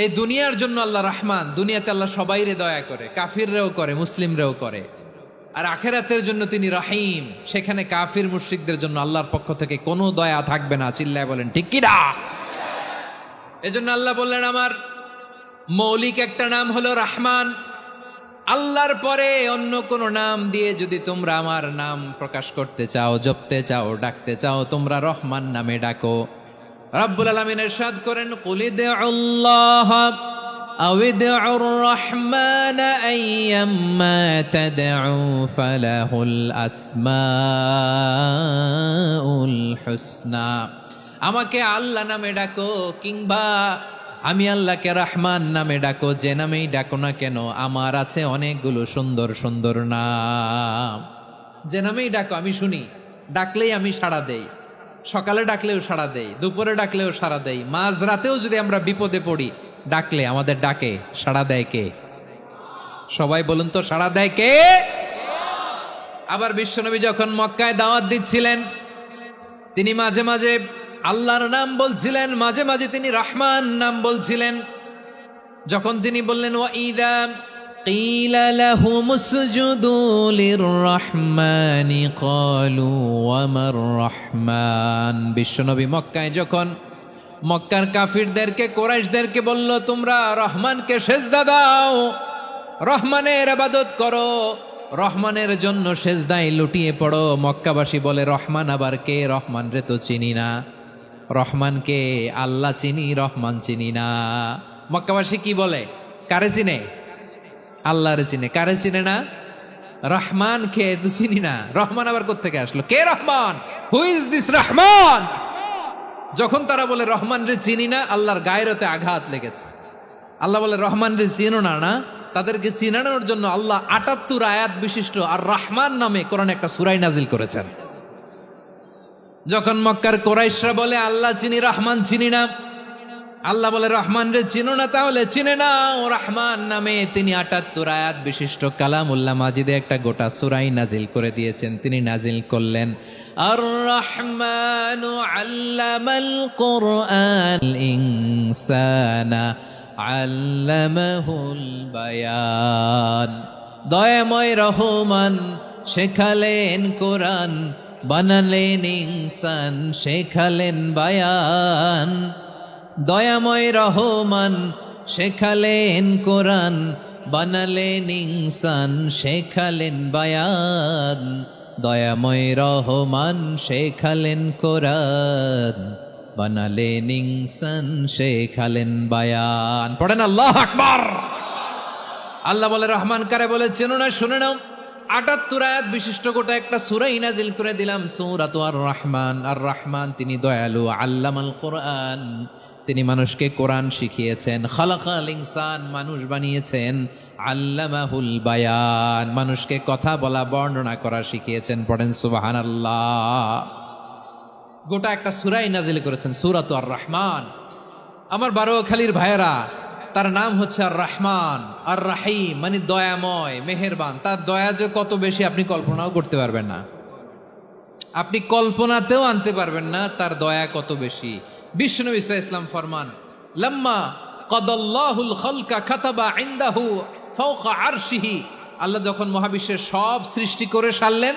এই দুনিয়ার জন্য আল্লাহ রহমান, দুনিয়াতে আল্লাহ সবাইরে দয়া করে, কাফিররেও করে, মুসলিমরেও করে। আর আখিরাতের জন্য তিনি রহিম, সেখানে কাফির মুশরিকদের জন্য আল্লাহর পক্ষ থেকে কোনো দয়া থাকবে না। চিল্লায় বলেন ঠিক কি না? এজন্য আল্লাহ বললেন আমার মৌলিক একটা নাম হলো রহমান, আল্লাহর পরে অন্য কোন নাম দিয়ে যদি তোমরা আমার নাম প্রকাশ করতে চাও, জপতে চাও, ডাকতে চাও, তোমরা রহমান নামে ডাকো। রব্বুল আলামিন ইরশাদ করেন, কুলিদুল্লাহ আউিদুর রহমান আইয়াম্মা তাদউ ফালাহুল আসমাউল হুসনা। আমাকে আল্লাহ নামে ডাকো কিংবা আমি আল্লাহকে রহমান নামে ডাকো, যে নামেই ডাকো না কেন আমার আছে অনেকগুলো সুন্দর সুন্দর নাম। যে নামেই ডাকো আমি শুনি, ডাকলেই আমি সাড়া দেই। সকালে ডাকলেও সাড়া দেই, দুপুরে ডাকলেও সাড়া দেই, মাঝরাতেও যদি আমরা বিপদে পড়ি ডাকলে আমাদের ডাকে সাড়া দেয় কে? সবাই বলুন তো, সাড়া দেয় কে? আবার বিশ্বনবী যখন মক্কায় দাওয়াত দিচ্ছিলেন, তিনি মাঝে মাঝে আল্লাহর নাম বলছিলেন, মাঝে মাঝে তিনি রহমান নাম বলছিলেন। যখন তিনি বললেন ওয়াইদা কিলা লাহুমুসজুদু লিররহমানি ক্বালু ওয়ামার রহমান। বিশ্বনবী মক্কায় যখন মক্কার কাফিরদেরকে, কুরাইশদেরকে বলল তোমরা রহমানকে সেজদা দাও, রহমানের ইবাদত করো, রহমানের জন্য সেজদায় লুটিয়ে পড়ো, মক্কাবাসী বলে রহমান আবার কে? রহমান রে তো চিনি না। রহমানকে আল্লাহ চিনি, রহমান চিনি না। মক্কাবাসী কি বলে? কারে চিনে? আল্লাহরে চিনে। কারে চিনে না? রহমান কে তো চিনি না। রহমান আবার কোত্থেকে আসলো? কে Rahman? Who is this Rahman? যখন তারা বলে রহমান রে চিনি না, আল্লাহর গায়রতে আঘাত লেগেছে। আল্লাহ বলে রহমান রে চিনো না, না তাদেরকে চিনানোর জন্য আল্লাহ ৭৮ আয়াত বিশিষ্ট আর রহমান নামে কোরআনে একটা সূরা নাজিল করেছেন। যখন মক্কার কুরাইশরা বলে আল্লাহ চিনি, রহমান চিনি না, আল্লাহ বলে রহমান রে চিনো না, তাহলে চিনে না ও রহমান নামে তিনি ৭৮ আয়াত বিশিষ্ট কালামুল্লাহ মাজিদে একটা গোটা সূরা নাজিল করে দিয়েছেন। তিনি নাজিল করলেন আর রহমানু আল্লামাল কুরআন ইনসানা আল্লামাহুল বায়ান। দয়াময় রহমান শেখালেন কোরআন, বানালেন ইনসান, শেখালেন বায়ান। দয়াময় রহমান শেখালেন কোরআন, বানালেন ইনসান, শেখালেন বায়ান। দয়াময় রহমান শেখালেন কোরআন, বানালেন ইনসান, শেখালেন বায়ান। পড়েন আল্লাহু আকবার। আল্লাহ বলে রহমান কারে বলে চেনো না? শুনে নাও, ৭৮ আয়াত বিশিষ্ট গোটা একটা সূরা নাজিল করে দিলাম, সূরাতু আর রহমান। আর রহমান তিনি দয়ালু, আল্লামাল কোরআন তিনি মানুষকে কোরআন শিখিয়েছেন, খালাকাল ইনসান মানুষ বানিয়েছেন, আল্লামাহুল বায়ান মানুষকে কথা বলা, বর্ণনা করা শিখিয়েছেন। পড়েন সুবহানাল্লাহ। গোটা একটা সূরাই নাজিল করেছেন, সূরাতু আর রহমান। আমার বারোখালীর ভাইয়েরা, তার নাম হচ্ছে আর রহমান আর রাহিম, মানে দয়াময়, মেহেরবান। তার দয়া যে কত বেশি আপনি কল্পনাও করতে পারবেন না, আপনি কল্পনাতেও আনতে পারবেন না তার দয়া কত বেশি। বিশ্বনবী সাল্লাল্লাহু আলাইহি ওয়াসাল্লাম ফরমান, লাম্মা কাদাল্লাহুল খালকা কাতাবা ইনদাহু ফাওকা আরশিহি। আল্লাহ যখন মহাবিশ্বের সব সৃষ্টি করে সারলেন,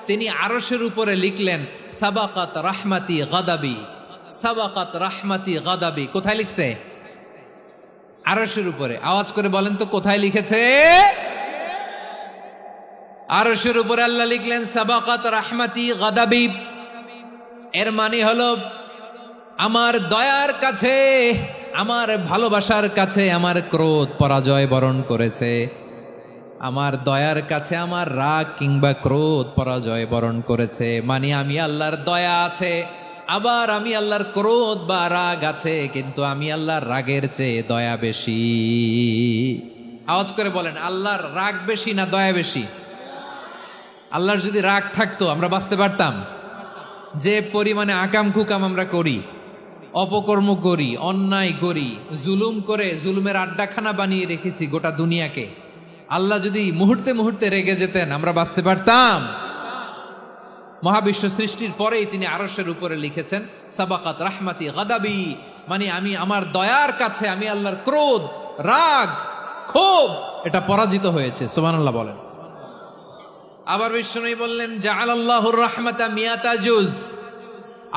তিনি আরশের উপরে লিখলেন সাবাকাত রাহমাতি গাদাবি, সাবাকাত রাহমাতি গাদাবি। কোথায় লিখছে? আরশের উপরে। আওয়াজ করে বলেন তো কোথায় লিখেছে? আরশের উপরে আল্লাহ লিখলেন সাবাকাত রাহমাতি গাদাবি। এর মানে হলো আমার দয়ার কাছে, আমার ভালোবাসার কাছে আমার ক্রোধ পরাজয় বরণ করেছে। আমার দয়ার কাছে আমার রাগ কিংবা ক্রোধ পরাজয় বরণ করেছে। মানে আমি আল্লাহর দয়া আছে, আবার আমি আল্লাহর ক্রোধ বা রাগ আছে, কিন্তু আমি আল্লাহর রাগের চেয়ে দয়া বেশি। আওয়াজ করে বলেন, আল্লাহর রাগ বেশি না দয়া বেশি? আল্লাহর যদি রাগ থাকতো আমরা বাঁচতে পারতাম? যে পরিমাণে আকাম কুকাম আমরা করি, অপকর্ম করি, অন্যায় করি, জুলুম করে জুলুমের আড্ডাখানা বানিয়ে রেখেছি গোটা দুনিয়াকে, আল্লাহ যদি মুহূর্তে মুহূর্তে রেগে যেতেন আমরা বাঁচতে পারতাম? মহাবিশ্ব সৃষ্টির পরেই তিনি আরশের উপরে লিখেছেন সাবাকাত রাহমাতি গাদাবি, মানে আমি আমার দয়ার কাছে আমি আল্লাহর ক্রোধ, রাগ, ক্ষোভ এটা পরাজিত হয়েছে। সুবহানাল্লাহ বলেন। আবার বিষ্ণু বললেন জাআলাল্লাহুর রাহমাতা মিয়াতা জুজ,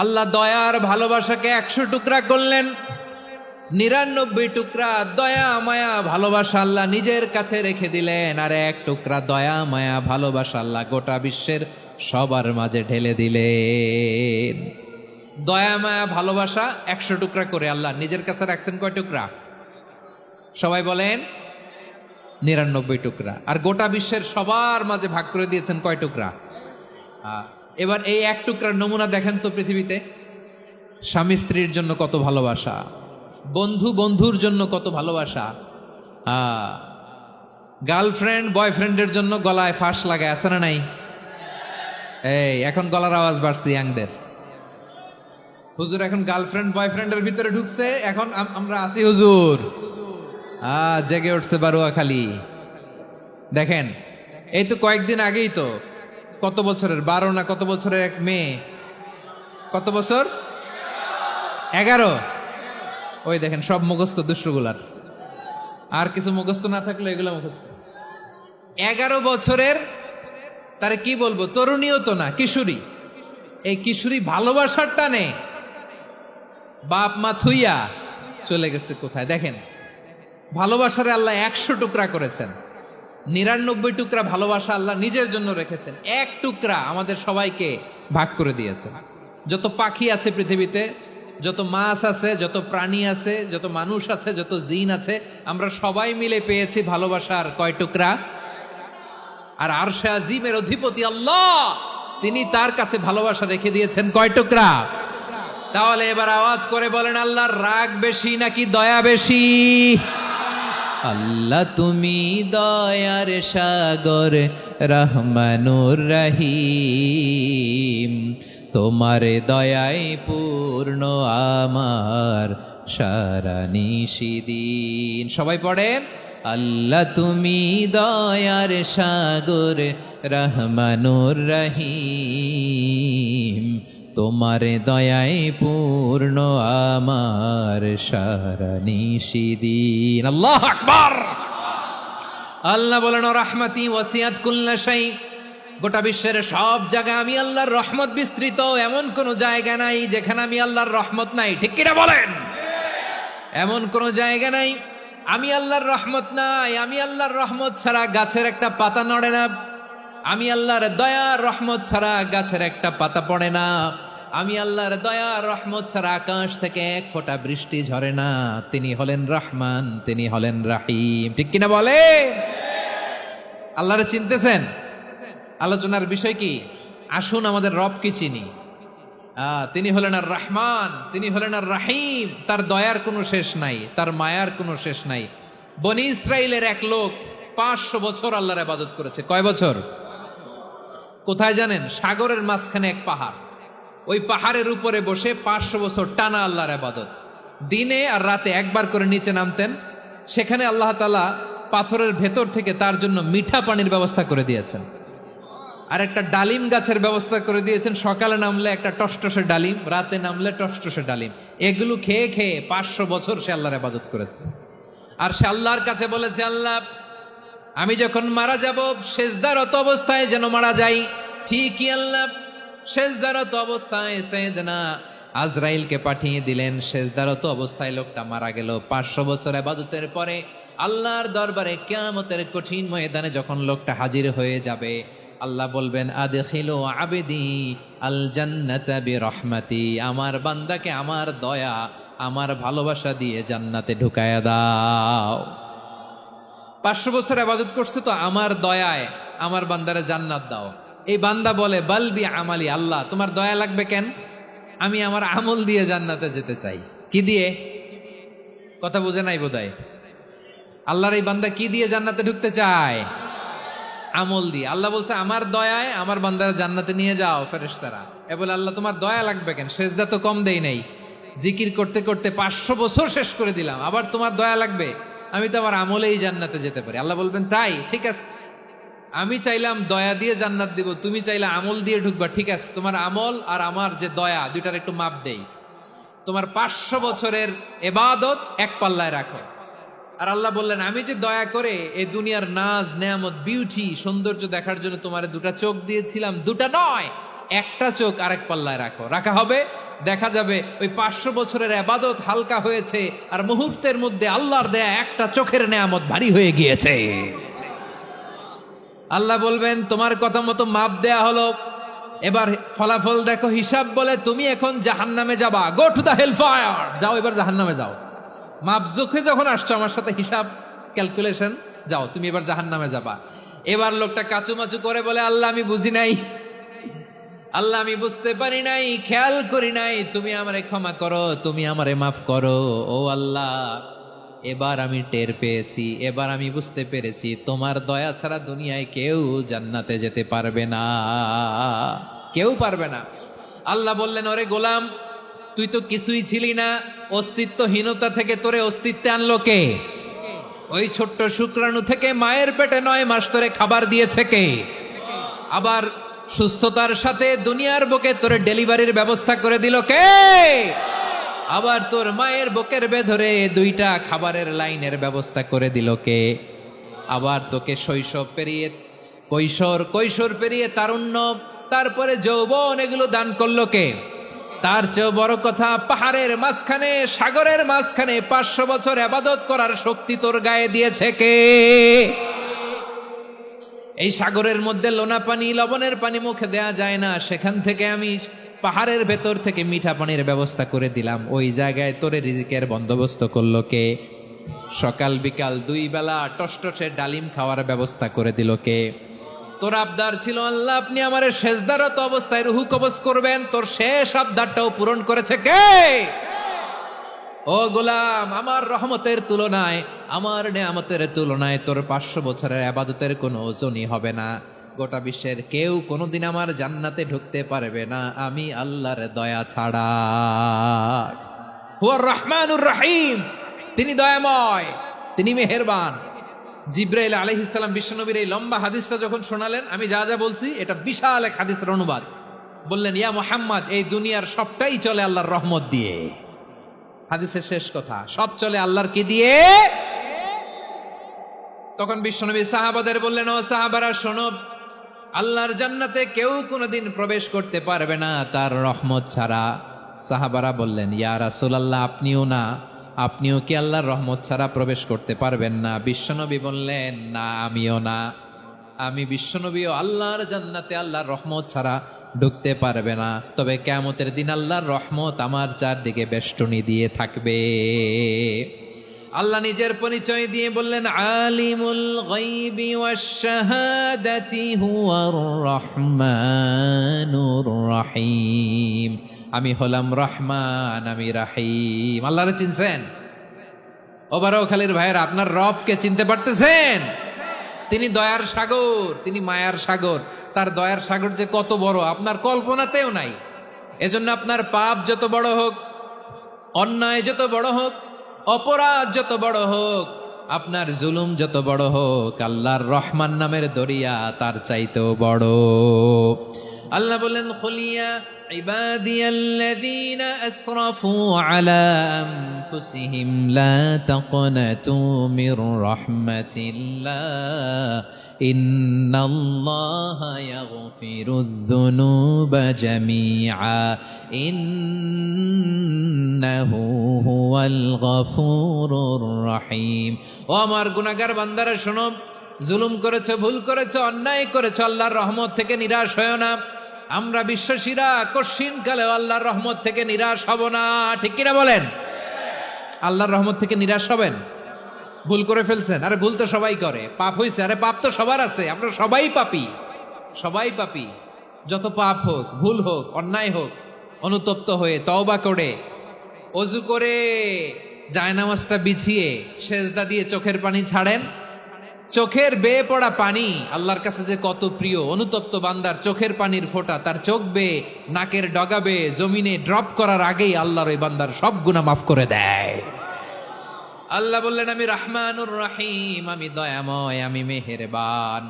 আল্লাহ দয়ার ভালোবাসাকে 100 টুকরা করলেন। 99 টুকরা দয়া মায়া ভালোবাসা আল্লাহ নিজের কাছে রেখে দিলেন, আর 1 টুকরা দয়া মায়া ভালোবাসা আল্লাহ গোটা বিশ্বের সবার মাঝে ঢেলে দিলেন। দয়া মায়া ভালোবাসা 100 টুকরা করে আল্লাহ নিজের কাছে রাখছেন কয় টুকরা? সবাই বলেন 99 টুকরা। আর গোটা বিশ্বের সবার মাঝে ভাগ করে দিয়েছেন কয় টুকরা? এবার এই 1 টুকরার নমুনা দেখেন তো পৃথিবীতে। স্বামী স্ত্রীর জন্য কত ভালোবাসা, বন্ধু বন্ধুর জন্য কত ভালোবাসা, গার্লফ্রেন্ড বয়ফ্রেন্ডের জন্য গলায় ফাঁস লাগায়, আছে না নাই? এই এখন গলার আওয়াজ বাড়ছে ইয়াংদের। হুজুর এখন গার্লফ্রেন্ড বয়ফ্রেন্ডের ভিতরে ঢুকছে, এখন আমরা আছি হুজুর। জেগে উঠছে বারুয়াখালী। দেখেন এই তো কয়েকদিন আগেই তো, কত বছরের 12 না কত বছরের এক মেয়ে, কত বছর? 11। ওই দেখেন সব মুখস্থ দুষ্টগুলার, আর কিছু মুখস্থ না থাকলে এগুলো মুখস্থ। 11 বছরের, তারে কি বলবো, তরুণীও তো না, কিশোরী। এই কিশোরী ভালোবাসার টানে বাপ মা থুইয়া চলে গেছে কোথায়? দেখেন ভালোবাসারে আল্লাহ 100 টুকরা করেছেন, 99 টুকরা ভালোবাসা আল্লাহ নিজের জন্য রেখেছেন, 1 টুকরা আমাদের সবাইকে ভাগ করে দিয়েছেন। যত পাখি আছে পৃথিবীতে, যত মাছ আছে, যত প্রাণী আছে, যত মানুষ আছে, যত জিন আছে, আমরা সবাই মিলে পেয়েছি ভালোবাসার কয় টুকরা? আর আরশে আজিমের অধিপতি আল্লাহ, তিনি তার কাছে ভালোবাসা রেখে দিয়েছেন কয় টুকরা? তাহলে এবার আওয়াজ করে বলেন, আল্লাহর রাগ বেশি নাকি দয়া বেশি? আল্লাহ তুমি দয়ার সাগর, রহমানুর রহিম, তোমার দয়ায় পূর্ণ আমার সারা নিশিদিন। সবাই পড়েন, আল্লাহ তুমি দয়ার সাগর, রহমানুর রহিম, তোমার দয়ায় পূর্ণ আমার সারা নিশিদিন। আল্লাহু আকবার। আল্লাহ বলেন, রাহমাতি ওয়াসিআত কুল্লা শাই, গোটা বিশ্বের সব জায়গায় আমি আল্লাহর রহমত বিস্তৃত, এমন কোন জায়গা নাই যেখানে আমি আল্লাহর রহমত নাই। ঠিক কিনা বলেন? এমন কোন জায়গা নাই আমি আল্লাহর রহমত নাই। আমি আল্লাহর রহমত ছাড়া গাছের একটা পাতা নড়ে না, আমি আল্লাহর দয়া রহমত ছাড়া গাছের একটা পাতা পড়ে না, আমি আল্লাহর দয়া রহমত ছাড়া আকাশ থেকে 1 ফোঁটা বৃষ্টি ঝরে না। তিনি হলেন রহমান, তিনি হলেন রাহিম। ঠিক কিনা বলে? আল্লাহরে চিনতেছেন? আলোচনার বিষয় কি? আসুন আমাদের রব কি চিনি। তিনি হলেন আর রহমান, তিনি হলেন আর রাহিম। তার দয়ার কোনো শেষ নাই, তার মায়ার কোনো শেষ নাই। বনি ইসরাইলের এক লোক 500 বছর আল্লাহর ইবাদত করেছে। কয় বছর? কোথায় জানেন? সাগরের মাঝখানে এক পাহাড়, ওই পাহাড়ের উপরে বসে 500 বছর টানা আল্লাহর ইবাদত। দিনে আর রাতে একবার করে নিচে নামতেন। সেখানে আল্লাহ তাআলা পাথরের ভেতর থেকে তার জন্য মিঠা পানির ব্যবস্থা করে দিয়েছেন, আর একটা ডালিম গাছের ব্যবস্থা করে দিয়েছেন। সকালে নামলে একটা টসটসে ডালিম, রাতে নামলে টসটসে ডালিম। এগুলো খেয়ে খেয়ে 500 বছর সে আল্লাহর ইবাদত করেছে। আর সে আল্লাহর কাছে বলেছে, আল্লাহ আমি যখন মারা যাব সেজদারত অবস্থায় যেন মারা যাই। ঠিকই আল্লাহ সেজদারত অবস্থায় সাইয়েদনা আজরাইলকে পাঠিয়ে দিলেন। সেজদারত অবস্থায় লোকটা মারা গেল। 500 বছর ইবাদতের পরে আল্লাহর দরবারে কিয়ামতের কঠিন ময়দানে যখন লোকটা হাজির হয়ে যাবে, আল্লাহ বলবেন, আদখিলু আবদি আল জান্নাতা বিরহমাতি, আমার বান্দাকে আমার দয়া আমার ভালোবাসা দিয়ে জান্নাতে ঢুকায়া দাও। 500 বছর ইবাদত করছে তো আমার দয়ায় আমার বান্দারে জান্নাত দাও। এই বান্দা বলে, বালবি আমালি, আল্লাহ তোমার দয়া লাগবে কেন? আমি আমার আমল দিয়ে জান্নাতে যেতে চাই। কি দিয়ে? কথা বুঝে নাই বোধহয়। আল্লাহর এই বান্দা কি দিয়ে জান্নাতে ঢুকতে চায়? আমল দিয়ে। আল্লাহ বলছে, আমার দয়ায় আমার বান্দারা জান্নাতে নিয়ে যাও ফেরেশতারা। এ বলে, আল্লাহ তোমার দয়া লাগবে কেন? সেজদা তো কম দেই নাই, জিকির করতে করতে 500 বছর শেষ করে দিলাম, আবার তোমার দয়া লাগবে? আমি তো আমার আমলেই জান্নাতে যেতে পারি। আল্লাহ বলবেন, তাই ঠিক আছে, আমি চাইলাম দয়া দিয়ে জান্নাত দিব, তুমি চাইলে আমল দিয়ে ঢুকবা। ঠিক আছে, তোমার আমল আর আমার যে দয়া, দুইটার একটু মাপ দেই। তোমার 500 বছরের ইবাদত এক পাল্লায় রাখো। আর আল্লাহ বললেন, আমি যে দয়া করে এই দুনিয়ার নাজ নেয়ামত বিউটি সৌন্দর্য দেখার জন্য তোমার 2টা চোখ দিয়েছিলাম, 2টা নয় একটা চোখ আরেক পাল্লায় রাখো, রাখা হবে, দেখা যাবে ওই 500 বছরের ইবাদত হালকা হয়েছে আর মুহূর্তের মধ্যে আল্লাহর দেয়া একটা চোখের নেয়ামত ভারী হয়ে গিয়েছে। আল্লাহ বলবেন তোমার কথা মতো মাপ দেয়া হলো, এবার ফলাফল দেখো, হিসাব বলে তুমি এখন জাহান্নামে যাবা, go to the hell fire, যাও এবার জাহান্নামে যাও। মাপ চোখে যখন আসছো আমার সাথে হিসাব ক্যালকুলেশন, যাও তুমি এবার জাহান্নামে যাবা। এবার লোকটা কাচুমাচু করে বলে আল্লাহ আমি বুঝি নাই, আল্লাহ আমি বুঝতে পারি নাই, খেয়াল করি নাই, তুমি আমারে ক্ষমা করো, তুমি আমারে মাফ করো। ও আল্লাহ, এবার আমি টের পেয়েছি, এবার আমি বুঝতে পেরেছি তোমার দয়া ছাড়া দুনিয়ায় কেউ জান্নাতে যেতে পারবে না, কেউ পারবে না। আল্লাহ বললেন ওরে গোলাম, তুই তো কিছুই ছিলি না, অস্তিত্বহীনতা থেকে তোরে অস্তিত্বে আনলো কে? ওই ছোট্ট শুক্রাণু থেকে মায়ের পেটে 9 মাস ধরে খাবার দিয়েছে কে? আবার সুস্থতার সাথে দুনিয়ার বুকে তোরে ডেলিভারির ব্যবস্থা করে দিল কে? আবার তোর মায়ের বুকের ভেতরে 2টা খাবারের লাইনের ব্যবস্থা করে দিল কে? আবার তোকে শৈশব পেরিয়ে কৈশোর পেরিয়ে তারুণ্য, তারপরে যৌবন, এগুলো দান করলো কে? তার চেয়েও বড় কথা, পাহাড়ের মাঝখানে, সাগরের মাঝখানে 500 বছর ইবাদত করার শক্তি তোর গায়ে দিয়েছে কে? এই সাগরের মধ্যে লোনা পানি, লবণের পানি মুখে দেয়া যায় না, সেখান থেকে আমি পাহাড়ের ভেতর থেকে মিঠা পানির ব্যবস্থা করে দিলাম, ওই জায়গায় তোরে রিজিকের বন্দোবস্ত করলো কে? সকাল বিকাল 2 বেলা টসটসে ডালিম খাওয়ার ব্যবস্থা করে দিল কে? তোর আবদার ছিল আল্লাহ আপনি আমারে সেজদারত অবস্থায় রুহু কবজ করবেন, তোর শেষ আবদারটাও পূরণ করেছে কে? ও গোলাম, আমার রহমতের তুলনায়, আমার নেয়ামতের তুলনায় তোর 500 বছরের ইবাদতের কোনো ওজনই হবে না। গোটা বিশ্বের কেউ কোনোদিন আমার জান্নাতে ঢুকতে পারবে না আমি আল্লাহর দয়া ছাড়া। হুয়ার রহমানুর রহিম, তিনি দয়াময়, তিনি মেহেরবান। জিব্রাইল আলাইহিস সালাম বিশ্বনবীর এই লম্বা হাদিসটা যখন শোনালেন, আমি যা যা বলছি এটা বিশাল এক হাদিসের অনুবাদ, বললেন ইয়া মুহাম্মদ, এই দুনিয়ার সবটাই চলে আল্লাহর রহমত দিয়ে। হাদিসের শেষ কথা, সব চলে আল্লাহর কি দিয়ে? তখন বিশ্বনবী সাহাবাদের বললেন, ও সাহাবারা শোনো, আল্লাহর জান্নাতে কেউ কোনোদিন প্রবেশ করতে পারবে না তার রহমত ছাড়া। সাহাবারা বললেন, ইয়া রাসূলুল্লাহ, আপনিও না, আপনিও কি আল্লাহর রহমত ছাড়া প্রবেশ করতে পারবেন না? বিশ্বনবী বললেন, না আমিও না, আমি বিশ্বনবীও আল্লাহর জান্নাতে আল্লাহর রহমত ছাড়া ঢুকতে পারবে না, তবে কিয়ামতের দিন আল্লাহর রহমত আমার চারদিকে বেষ্টনী দিয়ে থাকবে। আল্লাহ নিজের পরিচয় দিয়ে বললেন, আলিমুল গায়বি ওয়াশ শাহাদাতি হুয়ার রহমানুর রহিম, আমি হলাম রহমান, আমি রাহিম। আল্লাহরে চিনছেন? ওবারখালীর ভাইয়েরা, আপনার রবকে চিনতে পারতেছেন? তিনি দয়ার সাগর, তিনি মায়ার সাগর। তার দয়ার সাগর যে কত বড় আপনার কল্পনাতেও নাই। এজন্য আপনার পাপ যত বড় হোক, অন্যায় যত বড় হোক, অপরাধ যত বড় হোক, আপনার জুলুম যত বড় হোক, আল্লাহর রহমান নামের দরিয়া তার চাইতেও বড়। আল্লাহ বললেন, খুলিয়া ইবাদিয়াল্লাযীনা আসরাফু আলা আনফুসিহিম লা তাকনাতু মির রাহমাতিল্লাহ ইন্নাল্লাহা ইয়াগফিরুয যুনুবা জামিআ ইন্নাহু হুয়াল গফুরুর রহিম। ও আমার গুনাহগার বান্দারা শোনো, জুলুম করেছো, ভুল করেছো, অন্যায় করেছো, আল্লাহর রহমত থেকে নিরাশ হয়ো না। আমরা বিশ্বাসীরা কশিনকালেও আল্লাহর রহমত থেকে নিরাশ হব না, ঠিক কিনা বলেন? আল্লাহর রহমত থেকে নিরাশ হবেন? ভুল করে ফেলছেন, আরে ভুল তো সবাই করে। পাপ হয়েছে, আরে পাপ তো সবার আছে, আমরা সবাই পাপী, সবাই পাপী। যত পাপ হোক, ভুল হোক, অন্যায় হোক, অনুতপ্ত হয়ে তওবা করে, ওযু করে, জায়নামাজটা বিছিয়ে সেজদা দিয়ে চোখের পানি ছাড়েন। চোখের বেয়ে পড়া পানি আল্লাহর কাছে যে কত প্রিয়। অনুতপ্ত বান্দার চোখের পানির ফোঁটা তার চোখ বেয়ে, নাকের ডগা বেয়ে জমিনে ড্রপ করার আগেই আল্লাহর ওই বান্দার সব গুনাহ মাফ করে দেয়। আল্লাহ বললেন, আমি রহমানুর রহিম, আমি দয়াময়, আমি মেহেরবান।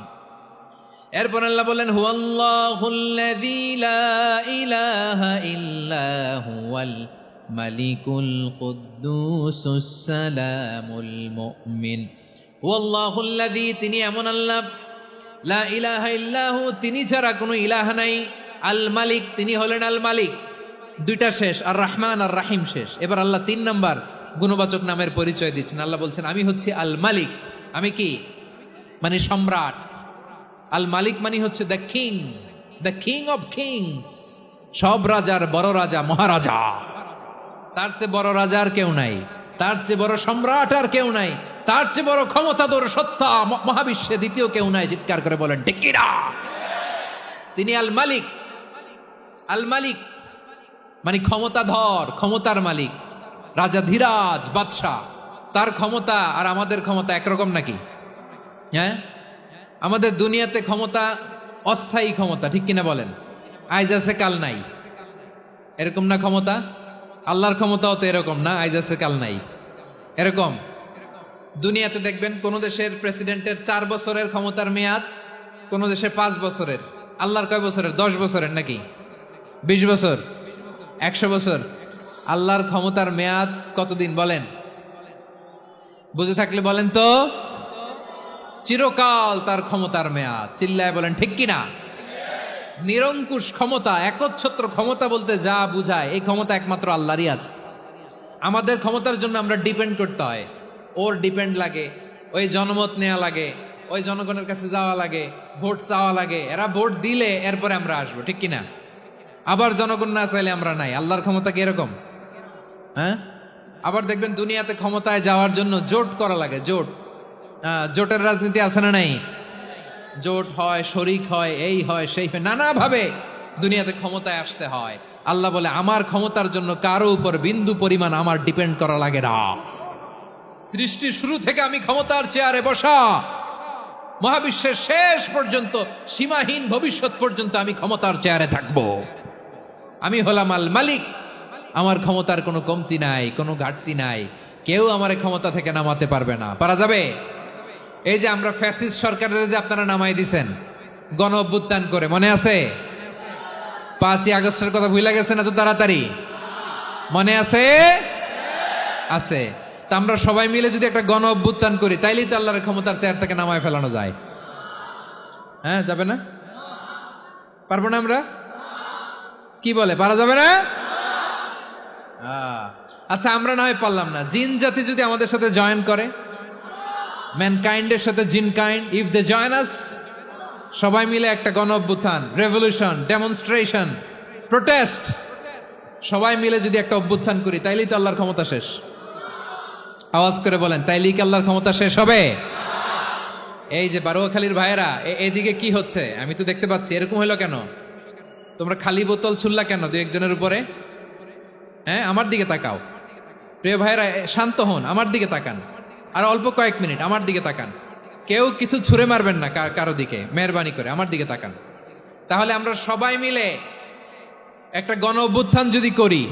এরপর আল্লাহ বললেন, হুয়াল্লাহুল্লাযী লা ইলাহা ইল্লা হুয়াল মালিকুল কুদ্দুসুস সালামুল মুমিন। ওয়াল্লাহুল্লাযী, তিনি এমন আল্লাহ, লা ইলাহা ইল্লাহু, তিনি ছাড়া কোনো ইলাহ নাই, আল মালিক, তিনি হলেন আল মালিক। দুইটা শেষ, আর রহমান আর রাহিম শেষ। এবার আল্লাহ 3 নাম্বার গুণবাচক নামের পরিচয় দিচ্ছেন। আল্লাহ বলছেন আমি হচ্ছি আল মালিক। আমি কি? মানে সম্রাট। আল মালিক মানে হচ্ছে দ্য কিং অফ কিংস, সব রাজার বড় রাজা, মহারাজা। তার চেয়ে বড় রাজা আর কেউ নাই, তার চেয়ে বড় সম্রাট আর কেউ নাই, তার চেয়ে বড় ক্ষমতাধর সত্তা মহাবিশ্বে দ্বিতীয় কেউ নাই। চিৎকার করে বলেন ঠিক কি না? তিনি আল মালিক। আল মালিক মানে ক্ষমতাধর, ক্ষমতার মালিক, রাজা ধীরাজ বাদশাহ। তার ক্ষমতা আর আমাদের ক্ষমতা একরকম নাকি? হ্যাঁ, আমাদের দুনিয়াতে ক্ষমতা অস্থায়ী ক্ষমতা, ঠিক কিনা বলেন? আইজ আছে কাল নাই, এরকম না ক্ষমতা? আল্লাহর ক্ষমতাও তো এরকম না, আইজ আছে কাল নাই এরকম। দুনিয়াতে দেখবেন কোন দেশের প্রেসিডেন্টের 4 বছরের ক্ষমতার মেয়াদ, কোন দেশে 5 বছরের। আল্লাহর কয় বছরের? 10 বছরের নাকি 20 বছর, 100 বছর। আল্লাহর ক্ষমতার মেয়াদ কতদিন বলেন? বুঝে থাকলে বলেন তো। চিরকাল তার ক্ষমতার মেয়াদ। চিল্লায় বলেন ঠিক কিনা? নিরঙ্কুশ ক্ষমতা, একচ্ছত্র ক্ষমতা বলতে যা বুঝায়, এই ক্ষমতা একমাত্র আল্লাহরই আছে। আমাদের ক্ষমতার জন্য আমরা ডিপেন্ড করতে হয়, ওর ডিপেন্ড লাগে, ওই জনমত নেওয়া লাগে, ওই জনগণের কাছে যাওয়া লাগে, ভোট চাওয়া লাগে। এরা ভোট দিলে এরপরে আমরা আসবো, ঠিক কিনা? আবার জনগণ না চাইলে আমরা নাই। আল্লাহর ক্ষমতা কি এরকম? হ্যাঁ। আবার দেখবেন দুনিয়াতে ক্ষমতায় যাওয়ার জন্য জোট করা লাগে, জোট। জোটের রাজনীতি আছে না নাই? জোট হয়, শরিক হয়, এই হয় সেই হয়, নানাভাবে দুনিয়াতে ক্ষমতায় আসতে হয়। আল্লাহ বলে আমার ক্ষমতার জন্য কারো উপর বিন্দু পরিমাণ আমার ডিপেন্ড করা লাগে না। সৃষ্টি শুরু থেকে আমি ক্ষমতার চেয়ারে বসা, মহাবিশ্বের শেষ পর্যন্ত, সীমাহীন ভবিষ্যৎ পর্যন্ত আমি ক্ষমতার চেয়ারে থাকবো। আমি হলাম আল মালিক। আমার ক্ষমতার কোনো কমতি নাই, কোনো ঘাটতি নাই। কেউ আমার ক্ষমতা থেকে নামাতে পারবে না। পারা যাবে? এই যে আমরা ফ্যাসিস্ট সরকারের যে আপনারা নামাই দিছেন গণ অভ্যুত্থান করে, মনে আছে? 5ই আগস্টের কথা ভুলে গেছেন এত তাড়াতাড়ি? মনে আছে? আছে। তা আমরা সবাই মিলে যদি একটা গণ অভ্যুত্থান করি, তাইলেই তো আল্লাহর ক্ষমতার চেয়ার থেকে নামায় ফেলানো যায়। হ্যাঁ, যাবে না? পারবো না আমরা? কি বলে, পারা যাবে না? আচ্ছা, আমরা না হয় পারলাম না, জিন জাতি যদি আমাদের সাথে জয়েন করে, ম্যানকাইন্ডের সাথে জিনকাইন্ড, ইফ দে জয়েন আস, সবাই মিলে একটা গণ অভ্যুত্থান, রেভলিউশন, ডেমনস্ট্রেশন, প্রোটেস্ট, সবাই মিলে যদি একটা অভ্যুত্থান করি, তাইলেই তো আল্লাহর ক্ষমতা শেষ। আওয়াজ করে বলেন, তাইলেই কি আল্লাহর ক্ষমতা শেষ হবে? এই যে বারোয়াখালীর ভাইয়েরা, এদিকে কি হচ্ছে আমি তো দেখতে পাচ্ছি। এরকম হলো কেন? তোমরা খালি বোতল ছুড়লা কেন 2-1 জনের উপরে? হ্যাঁ, আমার দিকে তাকাও। প্রিয় ভাইয়েরা, শান্ত হন, আমার দিকে তাকান। আর অল্প কয়েক মিনিট আমার দিকে তাকান। কেউ কিছু ছুঁড়ে মারবেন না কারো দিকে, মেহরবানি করে আমার দিকে তাকান। তাহলে আমরা সবাই মিলে একটা গণ অভ্যুত্থান যদি করি,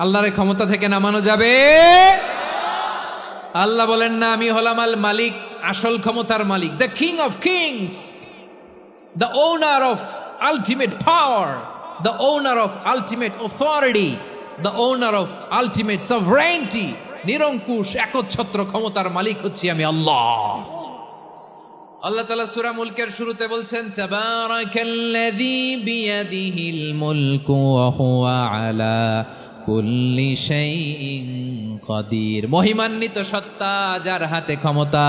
আল্লাহর ক্ষমতা থেকে নামানো যাবে? আল্লাহ বলেন না, আমি হলাম আল মালিক, আসল ক্ষমতার মালিক, the king of kings, the owner of ultimate power, the owner of ultimate authority, the owner of ultimate sovereignty. নিরঙ্কুশ একচ্ছত্র ক্ষমতার মালিক হচ্ছি আমি আল্লাহ। আল্লাহ তাআলা সূরা মুলকের শুরুতে বলছেন, তাবারাকাল্লাযী বিয়াদিহিল মুলকু ওয়া হুয়া আলা কুল্লি শাইইন কাদির। মহিমান্বিত সত্তা, যার হাতে ক্ষমতা,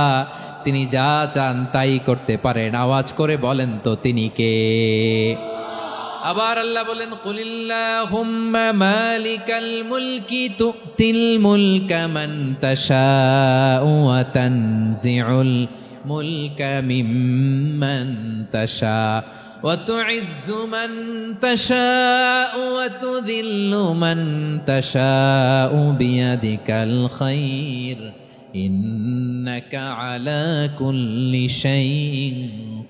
তিনি যা চান তাই করতে পারেন। আওয়াজ করে বলেন তো তিনি কে? আবার আল্লাহ বলেন, কুলিল্লাহুম্মা মালিকাল মুলকি তুতিল মুলকা মান তাশাউ ওয়া তানজিউল মুলকা মিম্মান তাশা ওয়া তুইজ্জু মান তাশাউ ওয়া তুযিল্লু মান তাশাউ বিয়াদিকাল খায়র ইন্নাকা আলা কুল্লি শাইইন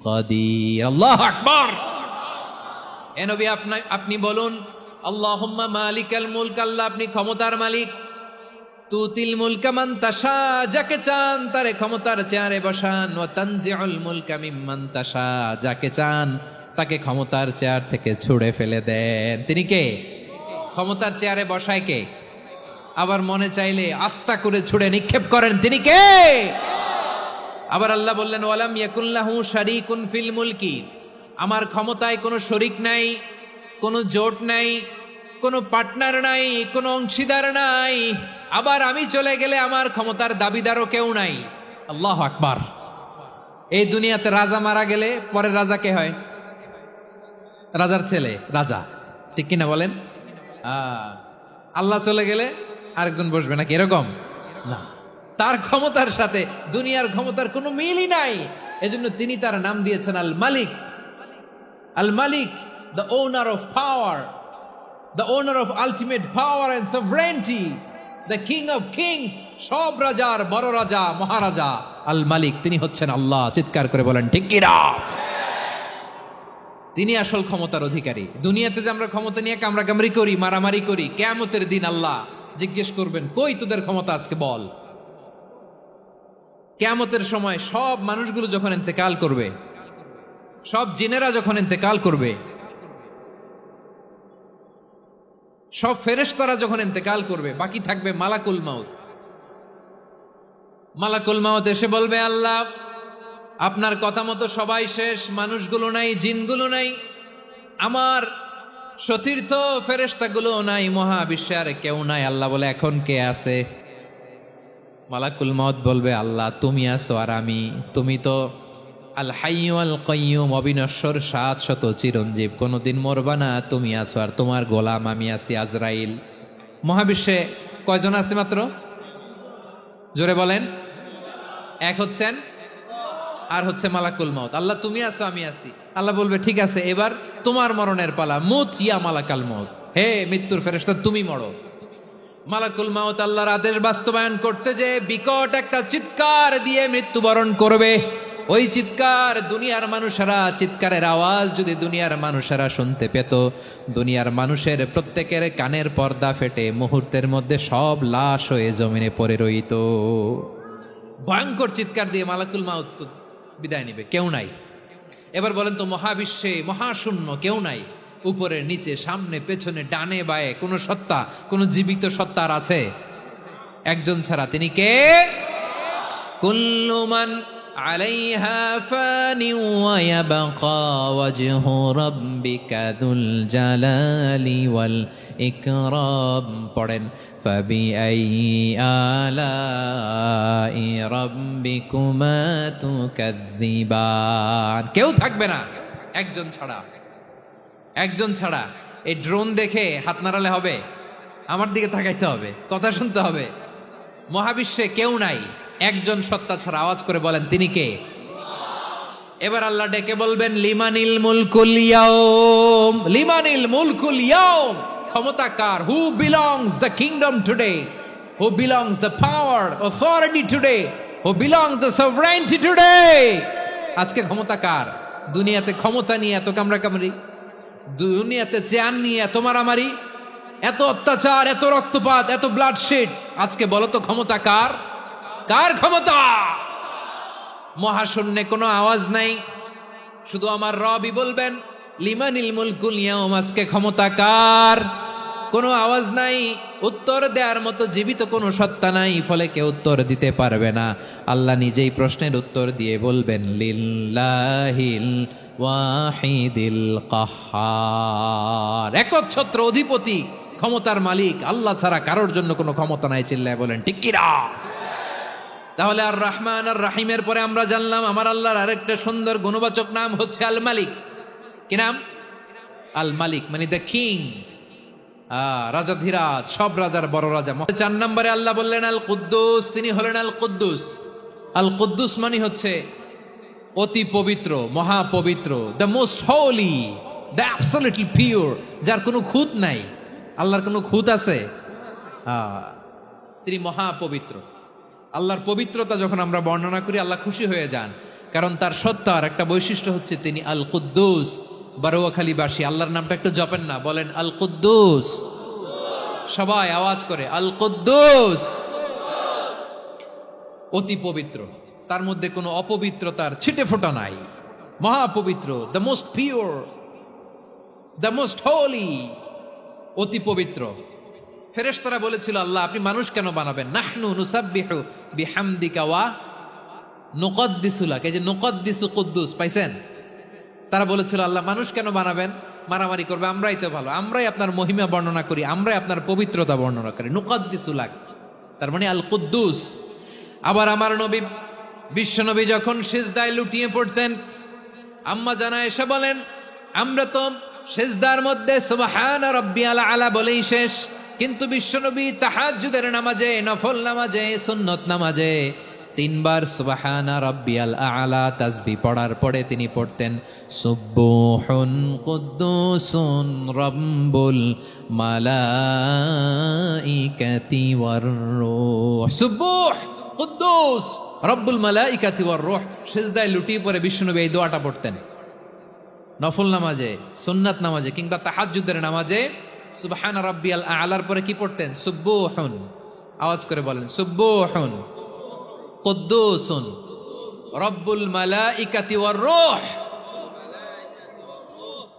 কাদির। আল্লাহু আকবার। এ নবী, আপনি বলুন, আল্লাহুম্মা মালিকাল মুলক, আল্লাহ আপনি ক্ষমতার মালিক। তুতিল মুলকা মান তাশা, যাকে চান তারে ক্ষমতার চেয়ারে বসান। ওয়া তানজিউল মুলকা মিম্মান তাশা, যাকে চান তাকে ক্ষমতার চেয়ার থেকে ছুঁড়ে ফেলে দেন। তিনি কে? ক্ষমতার চেয়ারে বসায় কে? আবার মনে চাইলে আস্থা করে ছুঁড়ে নিক্ষেপ করেন, তিনি কে? আবার আল্লাহ বললেন, ওয়ালাম ইয়াকুল্লাহু শারীকুন ফিল মুলকি, আমার ক্ষমতায় কোনো শরিক নাই, কোনো জোট নাই, কোনো পার্টনার নাই, কোনো অংশীদার নাই। আবার আমি চলে গেলে আমার ক্ষমতার দাবিদারও কেউ নাই। আল্লাহু আকবার। এই দুনিয়াতে রাজা মারা গেলে পরের রাজা কে হয়? রাজার ছেলে রাজা, ঠিক কিনা বলেন? আল্লাহ চলে গেলে আরেকজন বসবে নাকি এরকম না। তার ক্ষমতার সাথে দুনিয়ার ক্ষমতার কোনো মিলই নাই। এজন্য তিনি তার নাম দিয়েছেন আল মালিক। আল মালিক, the owner of power, the owner of ultimate power and sovereignty, the king of kings, সব রাজার বড় রাজা, মহারাজা আল মালিক। তিনি হচ্ছেন আল্লাহ। চিৎকার করে বলেন ঠিক কিনা? তিনি আসল ক্ষমতার অধিকারী। দুনিয়াতে যে আমরা ক্ষমতা নিয়ে কামড়াকামড়ি করি, মারামারি করি, কিয়ামতের দিন আল্লাহ জিজ্ঞেস করবেন, কই তোদের ক্ষমতা আজকে বল। কিয়ামতের সময় সব মানুষগুলো যখন ইন্তেকাল করবে, সব জিনেরা যখন ইন্তেকাল করবে, সব ফেরেশতারা যখন ইন্তেকাল করবে, বাকি থাকবে মালাকুল মাউত। মালাকুল মাউত এসে বলবে, আল্লাহ আপনার কথা মতো সবাই শেষ, মানুষগুলো নাই, জিনগুলো নাই, আমার সতীর্থ ফেরেশতাগুলো নাই, মহাবিশ্বে আর কেউ নাই। আল্লাহ বলে, এখন কে আছে? মালাকুল মাউত বলবে, আল্লাহ তুমি আছো আর আমি। তুমি তো আল হাইয়্যু আল কাইয়্যুম, অবিনশ্বর, শাশ্বত, চিরঞ্জীব, কোনোদিন মরবা না। তুমি আছো আর তোমার গোলাম আমি আছি আজরাইল। মহাবিশ্বে কয়জন আছে মাত্র? জোরে বলেন। এক হচ্ছেন আর হচ্ছে মালাকুল মাউত। আল্লাহ তুমি আছো আমি আছি। আল্লাহ বলবে, ঠিক আছে, এবার তোমার মরণের পালা। মুত ইয়া মালাকাল মাউত, হে মৃত্যুর ফেরেশতা তুমি মরো। মালাকুল মাউত আল্লাহর আদেশ বাস্তবায়ন করতে যে বিকট একটা চিৎকার দিয়ে মৃত্যুবরণ করবে। ওই চিৎকার দুনিয়ার মানুষেরা, চিৎকারের আওয়াজ যদি দুনিয়ার মানুষেরা শুনতে পেত, দুনিয়ার মানুষের প্রত্যেকের কানের পর্দা ফেটে মুহূর্তের মধ্যে সব লাশ হয়ে জমিনে পড়ে রইত। ভয়ঙ্কর চিৎকার দিয়ে মালাকুল মাউত বিদায় নিবে, কেউ নাই। এবার বলেন তো, মহাবিশ্বে মহাশূন্য, কেউ নাই। উপরে নিচে, সামনে পেছনে, ডানে বায়ে কোন সত্তা, কোন জীবিত সত্তার আছে? একজন ছাড়া। তিনি কে? কুল্লু মান আলাইহা ফানি ওয়া ইয়াবকা ওয়াজহু রাব্বিকা যুল জালালি ওয়াল ইকরাম। পড়েন, ফাবিআইয়ি আলাই রাব্বিকুমা তুকাযযিবান। কেউ থাকবে না একজন ছাড়া। একজন ছাড়া। এই ড্রোন দেখে হাত নাড়ালে হবে? আমার দিকে তাকাইতে হবে, কথা শুনতে হবে। মহাবিশ্বে কেউ নাই একজন সত্তা ছাড়া। আওয়াজ করে বলেন, তিনি কে? এবার আল্লাহ ডেকে বলবেন, লিমানিল মুলকুল ইয়াউম, লিমানিল মুলকুল ইয়াউম। ক্ষমতা কার? Who belongs the kingdom today, who belongs the power authority today, who belongs the sovereignty today. আজকে ক্ষমতা কার? দুনিয়াতে ক্ষমতা নিয়ে এত কামড়াকামড়ি, দুনিয়াতে চেয়ার নিয়ে এত মারামারি, এত অত্যাচার, এত রক্তপাত, এত ব্লাডশেড। আজকে বলো তো ক্ষমতা কার? কার ক্ষমতা? মহাশূন্যে কোনো আওয়াজ নাই, শুধু আমার রবই বলবেন, লিমানিল মুলকুল ইয়াউম। আজকে ক্ষমতা কার? কোনো আওয়াজ নাই, উত্তর দেওয়ার মতো জীবিত কোনো সত্তা নাই, ফলে কেউ উত্তর দিতে পারবে না। আল্লাহ নিজেই প্রশ্নের উত্তর দিয়ে বলবেন, লিল্লাহিল ওয়াহিদিল কাহ্হার। একচ্ছত্র অধিপতি, ক্ষমতার মালিক আল্লাহ ছাড়া কারোর জন্য কোনো ক্ষমতা নাই। চিল্লায় বলেন ঠিক কিনা? তাহলে আর রহমান আর রাহিমের পরে আমরা জানলাম আমার আল্লাহর আরেকটা সুন্দর গুণবাচক নাম হচ্ছে আল মালিক। কি নাম? আল মালিক, মানে দ্য কিং, রাজাধিরাজ, সব রাজার বড় রাজা। 4 নম্বরে আল্লাহ বললেন আল কুদ্দুস, তিনি হলেন আল কুদ্দুস। আল কুদ্দুস মানে হচ্ছে অতি পবিত্র, মহাপবিত্র, the most holy, the absolutely pure, যার কোনো খুঁত নাই। আল্লাহর কোনো খুঁত আছে? তিনি মহাপবিত্র। আল্লাহর পবিত্রতা যখন আমরা বর্ণনা করি আল্লাহ খুশি হয়ে যান, কারণ তার সত্তার একটা বৈশিষ্ট্য হচ্ছে তিনি আল কুদ্দুস। বারোয়াখালীবাসী আল্লাহর নামটা একটু জপেন না, বলেন আল কুদ্দুস। সবাই আওয়াজ করে আল কুদ্দুস। অতি পবিত্র, তার মধ্যে কোনো অপবিত্রতার ছিটে ফোঁটা নাই। মহাপবিত্র, the most pure, the most holy, অতি পবিত্র। ফেরেশতারা বলেছিল, আল্লাহ আপনি মানুষ কেন বানাবেন? নাহনু নুসাব্বিহু বিহামদিকা ওয়া নুকদ্দিসু লাক। এই যে নুকদ্দিসু কুদ্দুস পাইছেন, তারা বলেছিল আল্লাহ মানুষ কেন বানাবেন, মারামারি করবে, আমরাই তো ভালো, আমরাই আপনার মহিমা বর্ণনা করি, আমরাই আপনার পবিত্রতা বর্ণনা করি, নুকাদ্দিসুলাক, তার মানে আল কুদ্দুস। আবার আমার নবী বিশ্বনবী যখন সিজদায় লুটিয়ে পড়তেন, আম্মা জানা এসে বলেন আমরা তো সিজদার মধ্যে সুবহানা রাব্বিয়াল আলা বলেই শেষ, কিন্তু বিশ্বনবী তাহাজ্জুদের নামাজে, নফল নামাজে, সুন্নত নামাজে 3 বার সুবহানা রাব্বিয়াল আলা তাসবিহ পড়ার পরে তিনি পড়তেন সুবহুন কুদ্দুসুন রাব্বুল মালাইকাতি ওয়ার রূহ। সুবহ কুদ্দুস রব্বুল মালাইকাতি ওয়ার রূহ। সিজদায় লুটিয়ে পড়ে বিশ্বনবী এই দোয়াটা পড়তেন নফল নামাজে, সুন্নাত নামাজে কিংবা তাহাজ্জুদের নামাজে। সুবহান রাব্বিয়াল আলার পরে কি পড়তেন? সুবহুন, আওয়াজ করে বলেন সুবহুন কুদ্দুসুন রব্বুল মালাইকাতি ওয়ার রূহ।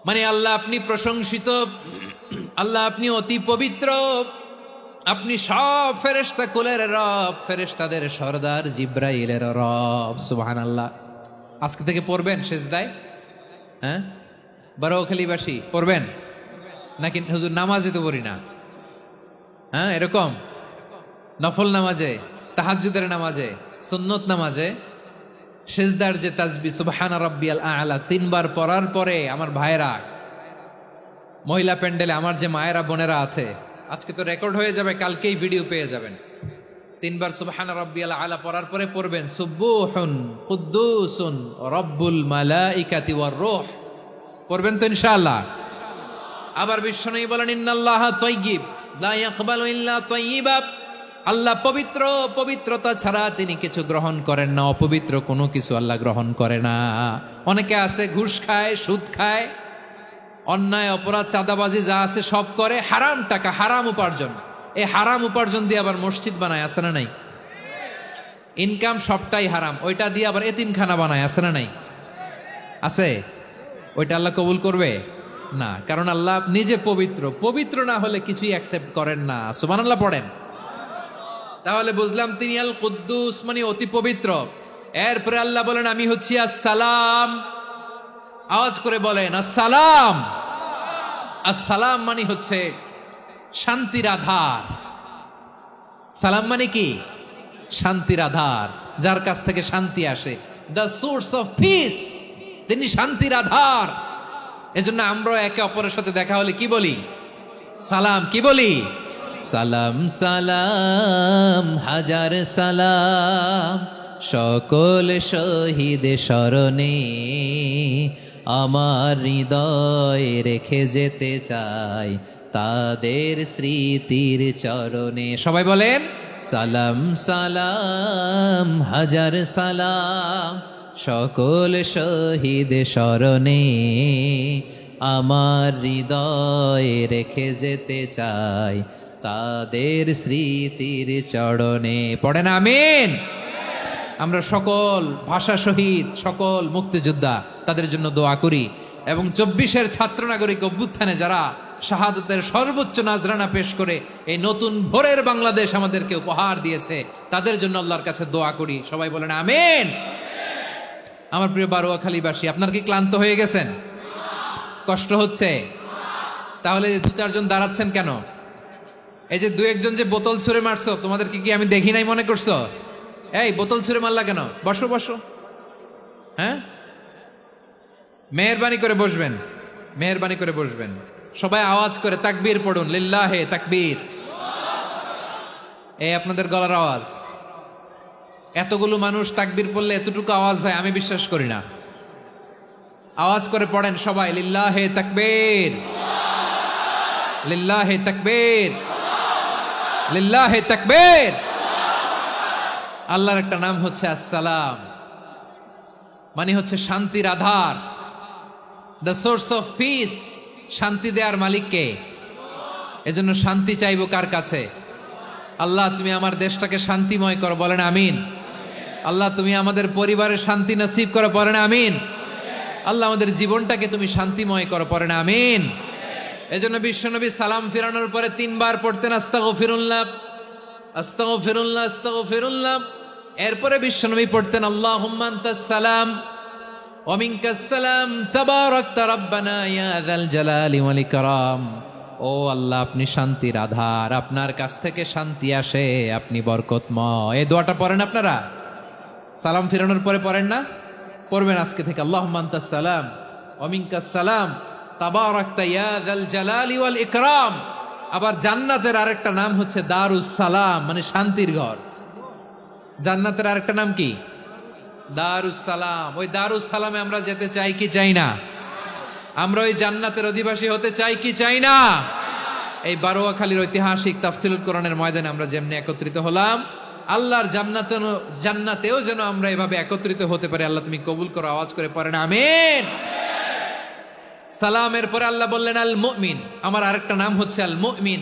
মানে আল্লাহ আপনি প্রশংসিত, আল্লাহ আপনি অতি পবিত্র, আপনি সব ফেরেশতা কুলের রব, ফেরেশতাদের সরদার জিব্রাইলের রব। সুবহানাল্লাহ। আজকে থেকে পড়বেন সিজদায়? হ্যাঁ, বারোখালীবাসী পড়বেন নাকি? হুজুর নামাজে তো পড়ি না। হ্যাঁ, এরকম নফল নামাজে, তাহাজ্জুদের নামাজে, সুন্নত নামাজে সিজদার যে তাসবিহ সুবহানা রাব্বিয়াল আলা 3 বার পড়ার পরে আমার ভাইরা, মহিলা প্যান্ডেলে আমার যে মায়েরা বোনেরা আছে, আজকে তো রেকর্ড হয়ে যাবে, কালকেই ভিডিও পেয়ে যাবেন। 3 বার সুবহানা রাব্বিয়াল আলা পড়ার পরে পড়বেন সুবহুন কুদ্দুসুন রব্বুল মালাইকাতি ওয়ার রূহ। পড়বেন তো ইনশাআল্লাহ? আবার বিশ্বনবী বলেন ইন্নাল্লাহা তাইয়্যিব লা ইয়াকবালু ইল্লা তাইয়্যিবা। আল্লাহ পবিত্র, পবিত্রতা ছাড়া তিনি কিছু গ্রহণ করেন না, অপবিত্র কোনো কিছু আল্লাহ গ্রহণ করে না। অনেকে আছে ঘুষ খায়, সুদ খায়, অন্যায় অপরাধ চাঁদাবাজি যা আছে সব করে, হারাম টাকা, হারাম উপার্জন। এই হারাম উপার্জন দিয়ে আবার মসজিদ বানায়, আছে না নাই? ইনকাম সবটাই হারাম, ওইটা দিয়ে আবার এতিমখানা বানায়, আছে না নাই? আছে। ওইটা আল্লাহ কবুল করবে না, কারণ আল্লাহ নিজে পবিত্র, পবিত্র না হলে কিছুই অ্যাকসেপ্ট করেন না। সুবহানাল্লাহ পড়েন। তাহলে বুঝলাম তিনি আল কুদ্দুস মানে অতি পবিত্র। এরপরে আল্লাহ বলেন আমি হচ্ছি আসসালাম। আওয়াজ করে বলেন আসসালাম। আসসালাম মানে হচ্ছে শান্তির আধার। সালাম মানে কি? শান্তির আধার, যার কাছ থেকে শান্তি আসে। দ্য সোর্স অফ পিস, তিনি শান্তির আধার। এজন্য আমরা একে অপরের সাথে দেখা হলে কি বলি? সালাম। কি বলি? সালাম সালাম হাজার সালাম সকল শহীদ স্মরণে, আমার হৃদয় রেখে যেতে চাই তাদের স্মৃতির চরণে। সবাই বলেন সালাম সালাম হাজার সালাম সকল শহীদ স্মরণে, আমার হৃদয় রেখে যেতে চাই তাদের স্মৃতির চরণে। পড়েন আমিন। আমরা সকল ভাষা শহীদ, সকল মুক্তিযোদ্ধা, তাদের জন্য দোয়া করি। এবং 24-এর ছাত্র নাগরিক অভ্যুত্থানে যারা শাহাদাতের সর্বোচ্চ নাজরানা পেশ করে এই নতুন ভোরের বাংলাদেশ আমাদেরকে উপহার দিয়েছে, তাদের জন্য আল্লাহর কাছে দোয়া করি। সবাই বলেন আমিন। আমার প্রিয় বারোয়াখালীবাসী, আপনার কি ক্লান্ত হয়ে গেছেন? কষ্ট হচ্ছে? তাহলে 2-4 জন দাঁড়াচ্ছেন কেন? এই যে 2-1 জন যে বোতল ছুঁড়ে মারছো, তোমাদের কি আমি দেখি নাই মনে করছো? এই বোতল ছুঁড়ে মারলা কেন? বসো বসো। হ্যাঁ, মেহেরবানি করে বসবেন, মেহেরবানি করে বসবেন। সবাই আওয়াজ করে তাকবীর পড়ুন, লিল্লাহে তাকবীর। এই আপনাদের গলার আওয়াজ। এতগুলো মানুষ তাকবীর পড়লে এতটুকু আওয়াজ হয় আমি বিশ্বাস করি না। আওয়াজ করে পড়েন সবাই, লিল্লাহে তাকবীর, লিল্লাহে তাকবীর, লিল্লাহে তাকবীর। আল্লাহর একটা নাম হচ্ছে আসসালাম, মানে হচ্ছে শান্তির আধার, দ্য সোর্স অফ পিস। শান্তি দেওয়ার মালিক কে? এজন্য শান্তি চাইবো কার কাছে? আল্লাহ তুমি আমার দেশটাকে শান্তিময় করো, বলেন আমিন। আল্লাহ তুমি আমাদের পরিবারে শান্তি নসিব করো, পড়েন আমিন। আল্লাহ আমাদের জীবনটাকে তুমি শান্তিময় করো, পড়েন আমিন। এজন্য বিশ্বনবী সালাম ফিরানোর পরে 3 বার পড়তেন আস্তাগফিরুল্লাহ, আস্তাগফিরুল্লাহ, আস্তাগফিরুল্লাহ। এরপরে বিশ্বনবী পড়তেন আল্লাহুম্মা আনতাস সালাম ওয়া মিনকাস সালাম তাবারাকতা রাব্বানা ইয়া যাল জালালি ওয়াল ইকরাম। ও আল্লাহ, আপনি শান্তির আধার, আপনার কাছ থেকে শান্তি আসে, আপনি বরকতময়। এই দোয়াটা পড়েন আপনারা? সালাম ফিরানোর পরে পড়েন না? পড়বেন আজকে থেকে। আল্লাহুম্মা আনতাস সালাম ওয়া মিনকাস সালাম তাবারাকতা ইয়া যাল জালালি ওয়াল ইকরাম। আবার জান্নাতের আরেকটা নাম হচ্ছে দারুস সালাম, মানে শান্তির ঘর। জান্নাতের আরেকটা নাম কি? দারুস সালাম। ওই দারুস সালামে আমরা যেতে চাই কি চাই না? আমরা ওই জান্নাতের অধিবাসী হতে চাই কি চাই না? এই বারোয়াখালীর ঐতিহাসিক তাফসীরুল কোরআনের ময়দানে আমরা যেমনি একত্রিত হলাম, আল্লাহর জান্নাতেও যেন আমরা এভাবে একত্রিত হতে পারি। আল্লাহ তুমি কবুল করো। আওয়াজ করে পড়েন আমিন। সালামের পরে আল্লাহ বললেন আল মুমিন। আমার আরেকটা নাম হচ্ছে আল মুমিন।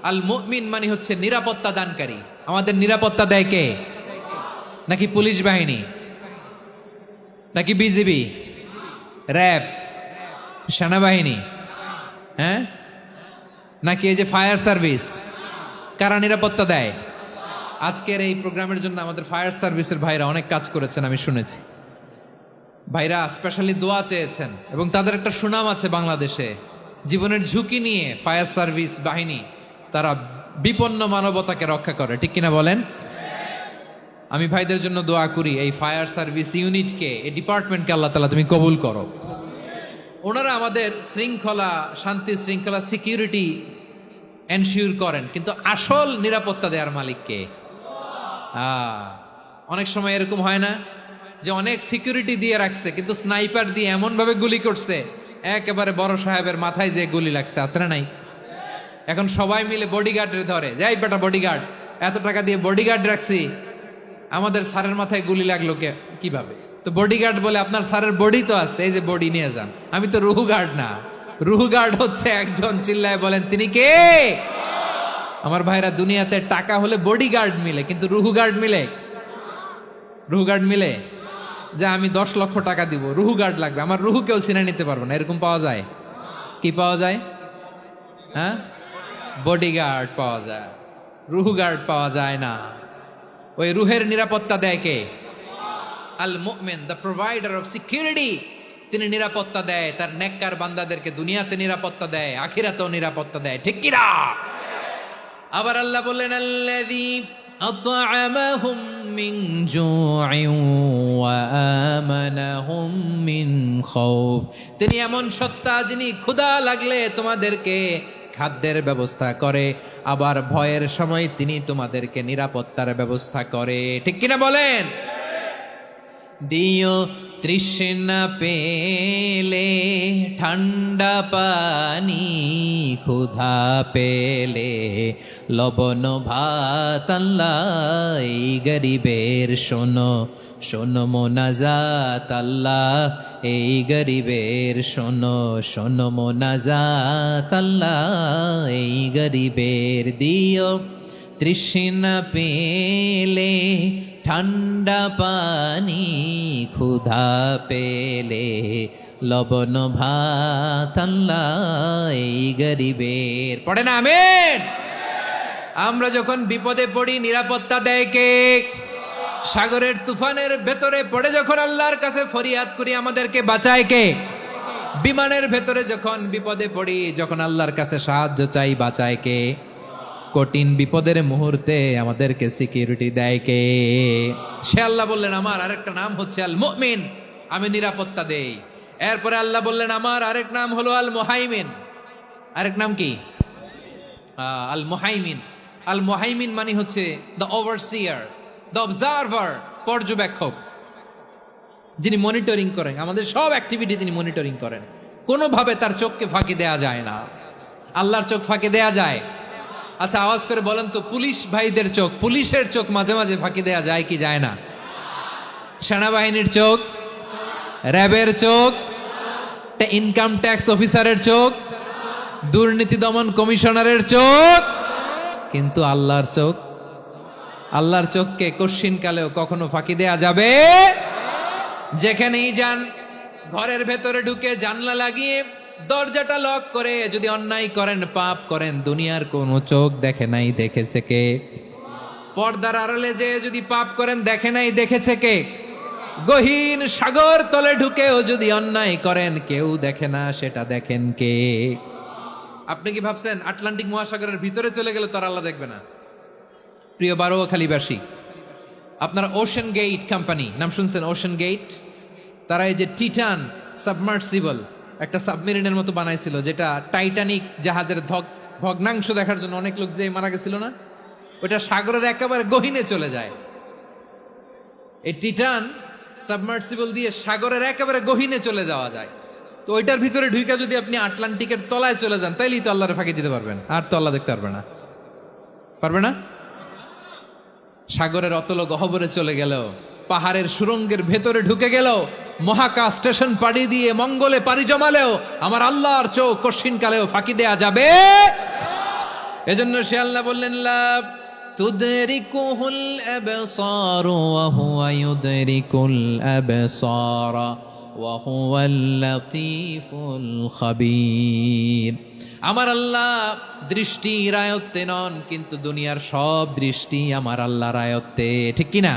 আল মুমিন মানে হচ্ছে নিরাপত্তা দানকারী। আমাদের নিরাপত্তা দেয় কে? নাকি পুলিশ বাহিনী, নাকি বিজিবি, র্যাব, সেনাবাহিনী, হ্যাঁ, নাকি এই যে ফায়ার সার্ভিস? কারা নিরাপত্তা দেয়? আজকের এই প্রোগ্রামের জন্য আমাদের ফায়ার সার্ভিসের ভাইরা অনেক কাজ করেছেন, আমি শুনেছি। ভাইরা স্পেশালি দোয়া চেয়েছেন এবং তাদের একটা সুনাম আছে বাংলাদেশে। জীবনের ঝুঁকি নিয়ে ফায়ার সার্ভিস বাহিনী তারা বিপন্ন মানবতাকে রক্ষা করে, ঠিক কিনা বলেন? আমি ভাইদের জন্য দোয়া করি, এই ফায়ার সার্ভিস ইউনিটকে, এই ডিপার্টমেন্টকে আল্লাহ তাআলা তুমি কবুল করো। ওনারা আমাদের শৃঙ্খলা, শান্তি শৃঙ্খলা, সিকিউরিটি এনশিওর করেন, কিন্তু আসল নিরাপত্তা দেওয়ার মালিক কে? অনেক সময় এরকম হয় না যে অনেক সিকিউরিটি দিয়ে রাখছে, কিন্তু স্নাইপার দিয়ে এমন ভাবে গুলি করছে একেবারে বড় সাহেবের মাথায় যে গুলি লাগছে, আছে না নাই? এখন সবাই মিলে বডিগার্ডের ধরে, যাই বেটা বডিগার্ড, এত টাকা দিয়ে বডিগার্ড রাখছি, আমাদের স্যারের মাথায় গুলি লাগলো কিভাবে? তো বডিগার্ড বলে আপনার স্যারের বডি তো আছে, এই যে বডি নিয়ে যান। আমি তো রুহু গার্ড না। রুহু গার্ড হচ্ছে একজন, চিল্লায় বলেন তিনি কে? আমার ভাইরা, দুনিয়াতে টাকা হলে বডিগার্ড মিলে, কিন্তু রুহু গার্ড মিলে? রুহু গার্ড মিলে? যে আমি 10 লক্ষ টাকা দিব, রুহু গার্ড লাগবে, আমার রুহু কেউ চিনে নিতে পারবো না, এরকম পাওয়া যায়? কি পাওয়া যায়? হ্যাঁ, বডিগার্ড পাওয়া যায়, রুহু গার্ড পাওয়া যায় না। ওই রুহের নিরাপত্তা দেয় কে? আল মুমিন, দ্য প্রোভাইডার অফ সিকিউরিটি। তিনি নিরাপত্তা দেয় তার নেককার বান্দাদেরকে, দুনিয়াতে নিরাপত্তা দেয়, আখিরাতেও নিরাপত্তা দেয়, ঠিক কি না? আবার আল্লাহ বললেন আল্লাযী আত'আমাহুম মিন জু'ইন ওয়া আমানাহুম মিন খাউফ। তিনি এমন সত্তা যিনি ক্ষুধা লাগলে তোমাদেরকে খাদ্যের ব্যবস্থা করে, আবার ভয়ের সময় তিনি তোমাদেরকে নিরাপত্তার ব্যবস্থা করে, ঠিক কিনা বলেন? দিও তৃষ্ণা পেলে ঠান্ডা পানি, ক্ষুধা পেলে লবণ ভাত, আল্লাহ এই গরিবের শোনো শোনো মোনাজাত, আল্লাহ এই গরিবের শোনো শোনো মোনাজাত, আল্লাহ এই গরিবের। দিও তৃষ্ণা পেলে ঠান্ডা পানি, ক্ষুধা পেলে লবণ ভাত, আল্লাহ এই গরিবের। পড়ে না আমিন? আমরা যখন বিপদে পড়ি নিরাপত্তা দেয় কে? সাগরের তুফানের ভেতরে পড়ে যখন আল্লাহর কাছে ফরিয়াদ করি আমাদেরকে বাঁচায় কে? বিমানের ভেতরে যখন বিপদে পড়ি, যখন আল্লাহর কাছে সাহায্য চাই, বাঁচায় কে? কঠিন বিপদের মুহূর্তে আমাদেরকে সিকিউরিটি দেয় কে? সে আল্লাহ বললেন আমার আরেকটা নাম হচ্ছে আল মুমিন, আমি নিরাপত্তা দেই। এরপরে আল্লাহ বললেন আমার আরেক নাম হলো আল মুহাইমিন। আরেক নাম কি? আল মুহাইমিন। আল মুহাইমিন মানে হচ্ছে দ্য ওভারসিয়ার, দ্য অবজারভার, পর্যবেক্ষক, যিনি মনিটরিং করেন আমাদের সব অ্যাক্টিভিটি, তিনি মনিটরিং করেন। কোনোভাবে তার চোখকে ফাঁকি দেয়া যায় না। আল্লাহর চোখ ফাঁকি দেয়া যায়? আচ্ছা আওয়াজ করে বলেন তো, পুলিশ ভাইদের চোখ, পুলিশের চোখ মাঝে মাঝে ফাঁকি দেয়া যায় কি যায় না? সেনাবাহিনীর চোখ, র্যাবের চোখ, ইনকাম ট্যাক্স অফিসারের চোখ, দুর্নীতি দমন কমিশনারের চোখ, কিন্তু আল্লাহর চোখ? আল্লাহর চোখকে কশ্চিনকালেও কখনো ফাঁকি দেয়া যাবে? যেখানেই যান, ঘরের ভেতরে ঢুকে জানলা লাগিয়ে দরজাটা লক করে যদি অন্যায় করেন, পাপ করেন, দুনিয়ার কোনো চোখ দেখে নাই, দেখেছে কে? পর্দার আড়ালে যে যদি পাপ করেন, দেখে নাই, দেখেছে কে? গহীন সাগর তলে ঢুকেও যদি অন্যায় করেন কেউ দেখে না, সেটা দেখেন কে? আপনি কি ভাবছেন আটলান্টিক মহাসাগরের ভিতরে চলে গেলে তার আল্লাহ দেখবে না? প্রিয় বারোয়াখালীবাসী, আপনারা ওশেন গেট কোম্পানি নাম শুনছেন? ওশেন গেট, তারা এই যে টিটান সাবমার্সিবল একটা সাবমেরিনের মতো বানাইছিল, যেটা টাইটানিক জাহাজের ভগ্নাংশ দেখার জন্য অনেক লোক যে মারা গেছিল না, ওটা সাগরের একেবারে গহীনে চলে যায়। এই টিটান সাবমার্সিবল দিয়ে সাগরের একেবারে গহীনে চলে যাওয়া যায়। তো ওইটার ভিতরে ঢুইকা যদি আপনি আটলান্টিকের তলায় চলে যান, তাইলেই তো আল্লাহরে ফাঁকি দিতে পারবেন, আর তো আল্লাহ দেখতে পারবে না। পারবে না? সাগরের অতল গহ্বরে চলে গেল, পাহাড়ের সুরঙ্গের ভেতরে ঢুকে গেল, মহাকাশ স্টেশন পাড়ি দিয়ে মঙ্গলে পাড়ি জমালেও আমার আল্লাহর চোখ কঠিন কালেও ফাঁকি দেয়া যাবে। এজন্য সে আল্লাহ বললেন, লা তুদরিকুহুল আবসার ওয়া হুয়া ইউদরিকুল আবসার ওয়া হুয়াল লাতীফুল খাবীর। আমার আল্লাহ দৃষ্টির আয়ত্তে নন, কিন্তু দুনিয়ার সব দৃষ্টি আমার আল্লাহর আয়ত্তে, ঠিক কিনা?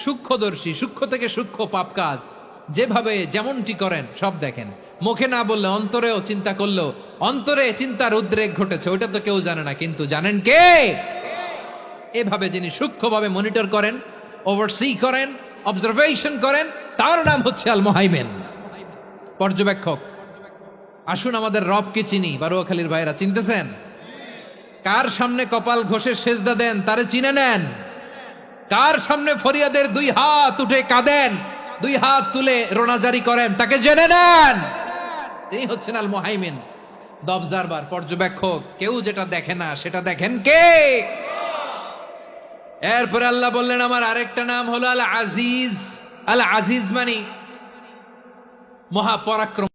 সূক্ষ্মদর্শী, সূক্ষ্ম থেকে সূক্ষ্ম পাপ কাজ যেভাবে যেমনটি করেন সব দেখেন। মুখে না বললে অন্তরেও চিন্তা করলেও অন্তরে চিন্তার উদ্রেক ঘটেছে, ওইটা তো কেউ জানে না, কিন্তু জানেন কে? এভাবে যিনি সূক্ষ্মভাবে মনিটর করেন, ওভারসি করেন, অবজারভেশন করেন, তার নাম হচ্ছে আল মুহাইমিন, পর্যবেক্ষক। আসুন আমাদের রবকে চিনি। বারোয়াখালীর ভাইরা চিনতেছেন? কার সামনে কপাল ঘষে সেজদা দেন তারে চিনে নেন। কার সামনে ফরিয়াদের দুই হাত উঠে কাঁদেন, দুই হাত তুলে রোনাজারি করেন, তাকে জেনে নেন। তিনি হচ্ছেন আল মুহাইমিন, দ্য অবজারভার, পর্যবেক্ষক। কেউ যেটা দেখে না সেটা দেখেন কে? এরপরে আল্লাহ বললেন আমার আরেকটা নাম হলো আল আজিজ। আল আজিজ মানে মহাপরাক্রম।